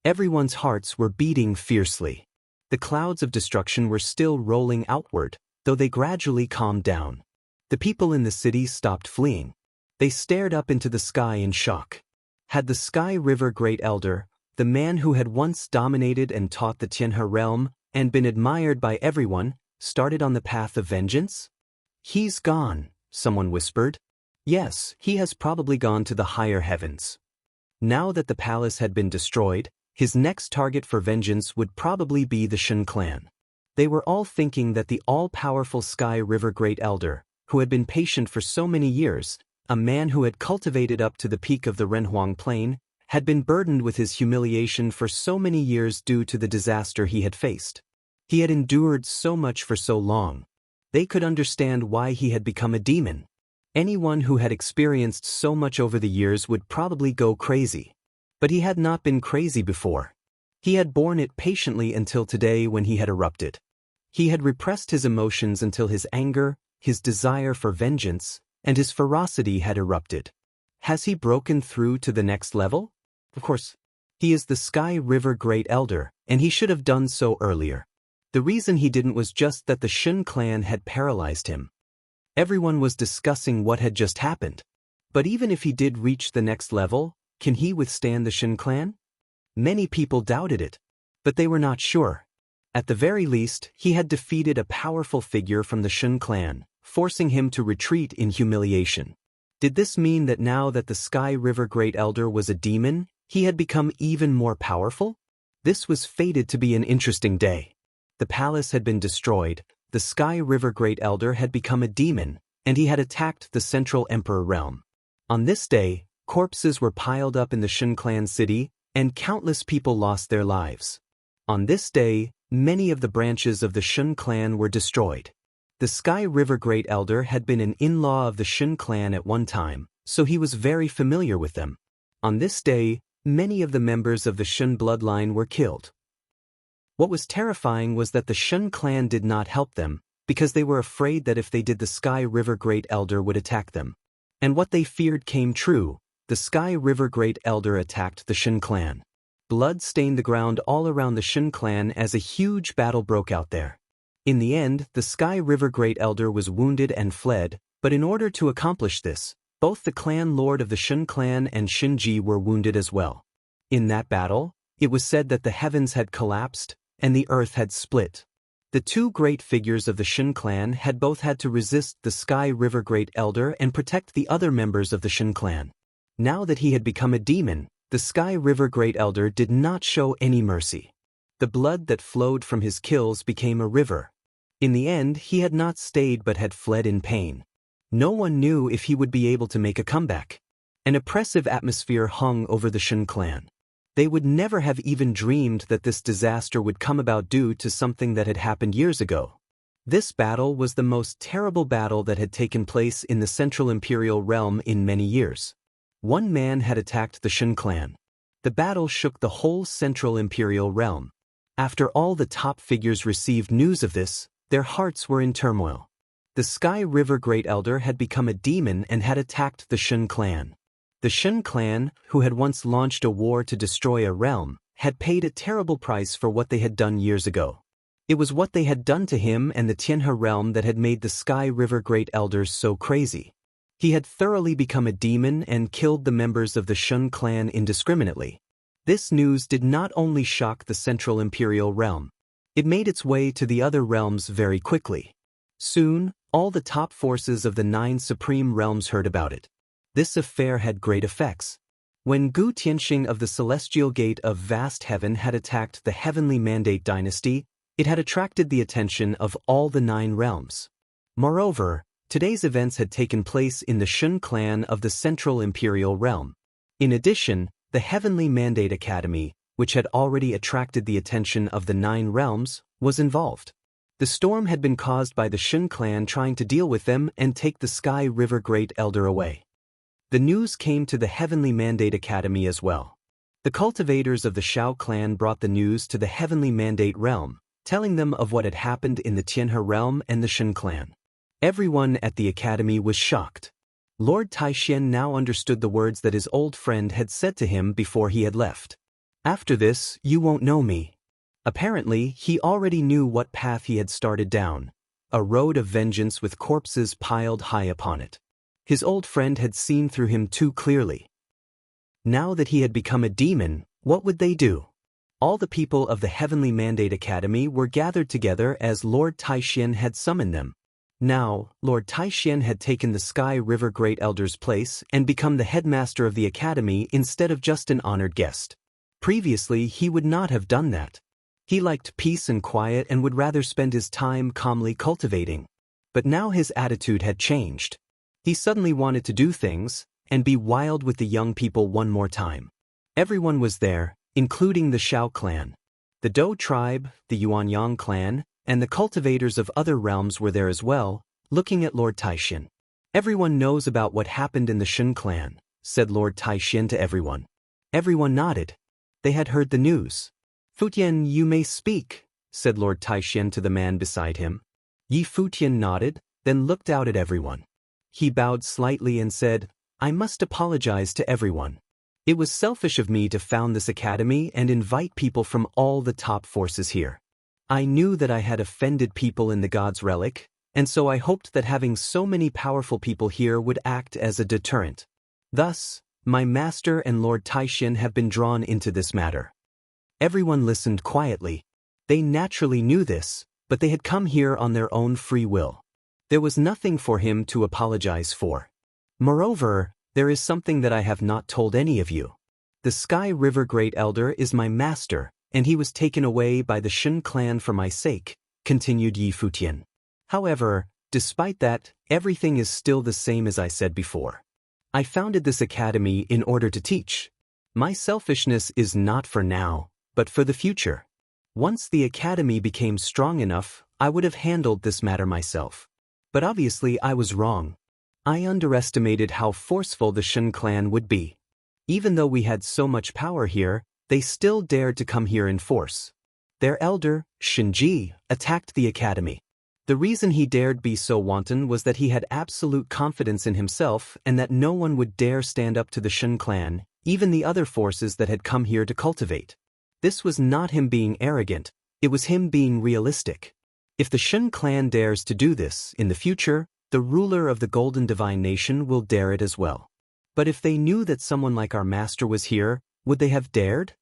Everyone's hearts were beating fiercely. The clouds of destruction were still rolling outward, though they gradually calmed down. The people in the city stopped fleeing. They stared up into the sky in shock. Had the Sky River Great Elder, the man who had once dominated and taught the Tianhe realm and been admired by everyone, started on the path of vengeance? He's gone, someone whispered. Yes, he has probably gone to the higher heavens. Now that the palace had been destroyed, his next target for vengeance would probably be the Shen clan. They were all thinking that the all-powerful Sky River Great Elder, who had been patient for so many years, a man who had cultivated up to the peak of the Renhuang Plain, had been burdened with his humiliation for so many years due to the disaster he had faced. He had endured so much for so long. They could understand why he had become a demon. Anyone who had experienced so much over the years would probably go crazy. But he had not been crazy before. He had borne it patiently until today when he had erupted. He had repressed his emotions until his anger, his desire for vengeance, and his ferocity had erupted. Has he broken through to the next level? Of course. He is the Sky River Great Elder, and he should have done so earlier. The reason he didn't was just that the Shen clan had paralyzed him. Everyone was discussing what had just happened. But even if he did reach the next level, can he withstand the Shen clan? Many people doubted it, but they were not sure. At the very least, he had defeated a powerful figure from the Shen clan, forcing him to retreat in humiliation. Did this mean that now that the Sky River Great Elder was a demon, he had become even more powerful? This was fated to be an interesting day. The palace had been destroyed, the Sky River Great Elder had become a demon, and he had attacked the Central Emperor realm. On this day, corpses were piled up in the Shen clan city, and countless people lost their lives. On this day, many of the branches of the Shen clan were destroyed. The Sky River Great Elder had been an in-law of the Shen clan at one time, so he was very familiar with them. On this day, many of the members of the Shen bloodline were killed. What was terrifying was that the Shen clan did not help them, because they were afraid that if they did, the Sky River Great Elder would attack them. And what they feared came true. The Sky River Great Elder attacked the Shen clan. Blood stained the ground all around the Shen clan as a huge battle broke out there. In the end, the Sky River Great Elder was wounded and fled, but in order to accomplish this, both the clan lord of the Shen clan and Shinji were wounded as well. In that battle, it was said that the heavens had collapsed and the earth had split. The two great figures of the Shen clan had both had to resist the Sky River Great Elder and protect the other members of the Shen clan. Now that he had become a demon, the Sky River Great Elder did not show any mercy. The blood that flowed from his kills became a river. In the end, he had not stayed but had fled in pain. No one knew if he would be able to make a comeback. An oppressive atmosphere hung over the Shen clan. They would never have even dreamed that this disaster would come about due to something that had happened years ago. This battle was the most terrible battle that had taken place in the Central Imperial Realm in many years. One man had attacked the Shen clan. The battle shook the whole Central Imperial Realm. After all the top figures received news of this, their hearts were in turmoil. The Sky River Great Elder had become a demon and had attacked the Shen clan. The Shen clan, who had once launched a war to destroy a realm, had paid a terrible price for what they had done years ago. It was what they had done to him and the Tianhe realm that had made the Sky River Great Elders so crazy. He had thoroughly become a demon and killed the members of the Shen clan indiscriminately. This news did not only shock the Central Imperial Realm. It made its way to the other realms very quickly. Soon, all the top forces of the 9 supreme realms heard about it. This affair had great effects. When Gu Tianxing of the Celestial Gate of Vast Heaven had attacked the Heavenly Mandate dynasty, it had attracted the attention of all the 9 realms. Moreover, today's events had taken place in the Shun clan of the Central Imperial Realm. In addition, the Heavenly Mandate Academy, which had already attracted the attention of the 9 realms, was involved. The storm had been caused by the Shun clan trying to deal with them and take the Sky River Great Elder away. The news came to the Heavenly Mandate Academy as well. The cultivators of the Shao clan brought the news to the Heavenly Mandate realm, telling them of what had happened in the Tianhe realm and the Shun clan. Everyone at the academy was shocked. Lord Taishan now understood the words that his old friend had said to him before he had left. After this, you won't know me. Apparently, he already knew what path he had started down, a road of vengeance with corpses piled high upon it. His old friend had seen through him too clearly. Now that he had become a demon, what would they do? All the people of the Heavenly Mandate Academy were gathered together as Lord Taishan had summoned them. Now, Lord Taishan had taken the Sky River Great Elder's place and become the headmaster of the academy instead of just an honored guest. Previously, he would not have done that. He liked peace and quiet and would rather spend his time calmly cultivating. But now his attitude had changed. He suddenly wanted to do things and be wild with the young people one more time. Everyone was there, including the Shao clan. The Dou tribe, the Yuanyang clan, and the cultivators of other realms were there as well, looking at Lord Taishan. Everyone knows about what happened in the Shun clan, said Lord Taishan to everyone. Everyone nodded. They had heard the news. Futian, you may speak, said Lord Taishan to the man beside him. Yi Futian nodded, then looked out at everyone. He bowed slightly and said, I must apologize to everyone. It was selfish of me to found this academy and invite people from all the top forces here. I knew that I had offended people in the God's Relic, and so I hoped that having so many powerful people here would act as a deterrent. Thus, my master and Lord Taishan have been drawn into this matter. Everyone listened quietly. They naturally knew this, but they had come here on their own free will. There was nothing for him to apologize for. Moreover, there is something that I have not told any of you. The Sky River Great Elder is my master, and he was taken away by the Shun clan for my sake, continued Yi Futian. However, despite that, everything is still the same as I said before. I founded this academy in order to teach. My selfishness is not for now, but for the future. Once the academy became strong enough, I would have handled this matter myself. But obviously I was wrong. I underestimated how forceful the Shun clan would be. Even though we had so much power here, they still dared to come here in force. Their elder, Shinji, attacked the academy. The reason he dared be so wanton was that he had absolute confidence in himself and that no one would dare stand up to the Shun clan, even the other forces that had come here to cultivate. This was not him being arrogant, it was him being realistic. If the Shun clan dares to do this in the future, the ruler of the Golden Divine Nation will dare it as well. But if they knew that someone like our master was here, would they have dared?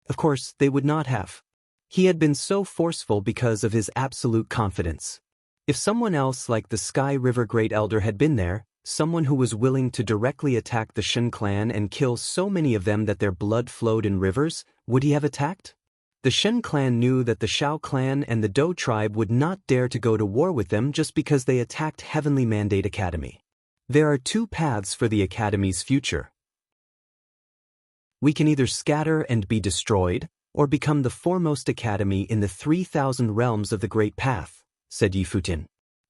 Of course, they would not have. He had been so forceful because of his absolute confidence. If someone else like the Sky River Great Elder had been there, someone who was willing to directly attack the Shun clan and kill so many of them that their blood flowed in rivers, would he have attacked? The Shun clan knew that the Shao clan and the Dou tribe would not dare to go to war with them just because they attacked Heavenly Mandate Academy. There are 2 paths for the Academy's future. We can either scatter and be destroyed, or become the foremost academy in the 3,000 realms of the Great Path, said Yi Futian.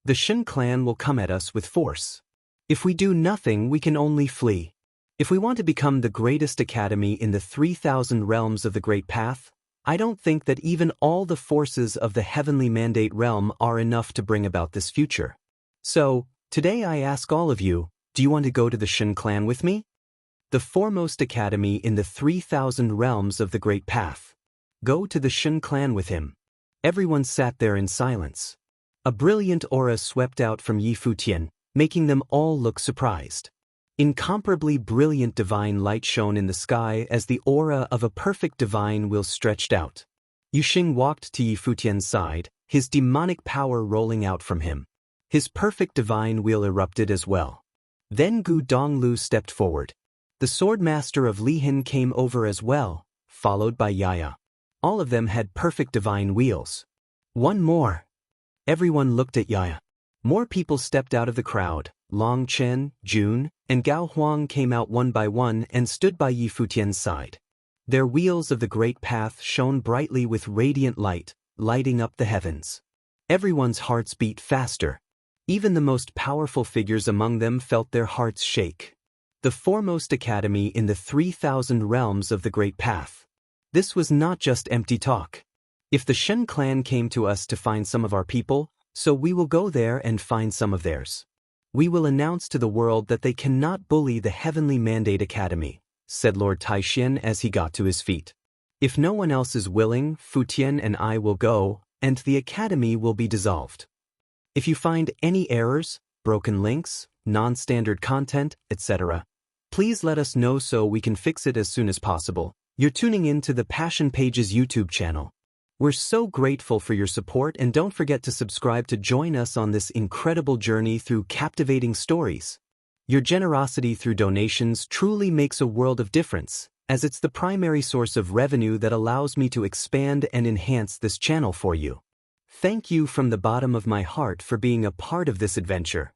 The Shun clan will come at us with force. If we do nothing, we can only flee. If we want to become the greatest academy in the 3,000 realms of the Great Path, I don't think that even all the forces of the Heavenly Mandate realm are enough to bring about this future. So, today I ask all of you, do you want to go to the Shun clan with me? The foremost academy in the 3,000 realms of the Great Path. Go to the Shun clan with him. Everyone sat there in silence. A brilliant aura swept out from Yi Futian, making them all look surprised. Incomparably brilliant divine light shone in the sky as the aura of a perfect divine will stretched out. Yuxing walked to Yi Futian's side, his demonic power rolling out from him. His perfect divine wheel erupted as well. Then Gu Donglu stepped forward. The sword master of Lihin came over as well, followed by Yaya. All of them had perfect divine wheels. One more. Everyone looked at Yaya. More people stepped out of the crowd. Long Chen, Jun, and Gao Huang came out one by one and stood by Yi Futian's side. Their wheels of the great path shone brightly with radiant light, lighting up the heavens. Everyone's hearts beat faster. Even the most powerful figures among them felt their hearts shake. The foremost academy in the 3,000 realms of the great path. This was not just empty talk. If the Shen clan came to us to find some of our people, so we will go there and find some of theirs. We will announce to the world that they cannot bully the Heavenly Mandate Academy, said Lord Taixian as he got to his feet. If no one else is willing, Futian and I will go, and the academy will be dissolved. If you find any errors, broken links, non-standard content, etc., please let us know so we can fix it as soon as possible. You're tuning in to the Passion Pages YouTube channel. We're so grateful for your support, and don't forget to subscribe to join us on this incredible journey through captivating stories. Your generosity through donations truly makes a world of difference, as it's the primary source of revenue that allows me to expand and enhance this channel for you. Thank you from the bottom of my heart for being a part of this adventure.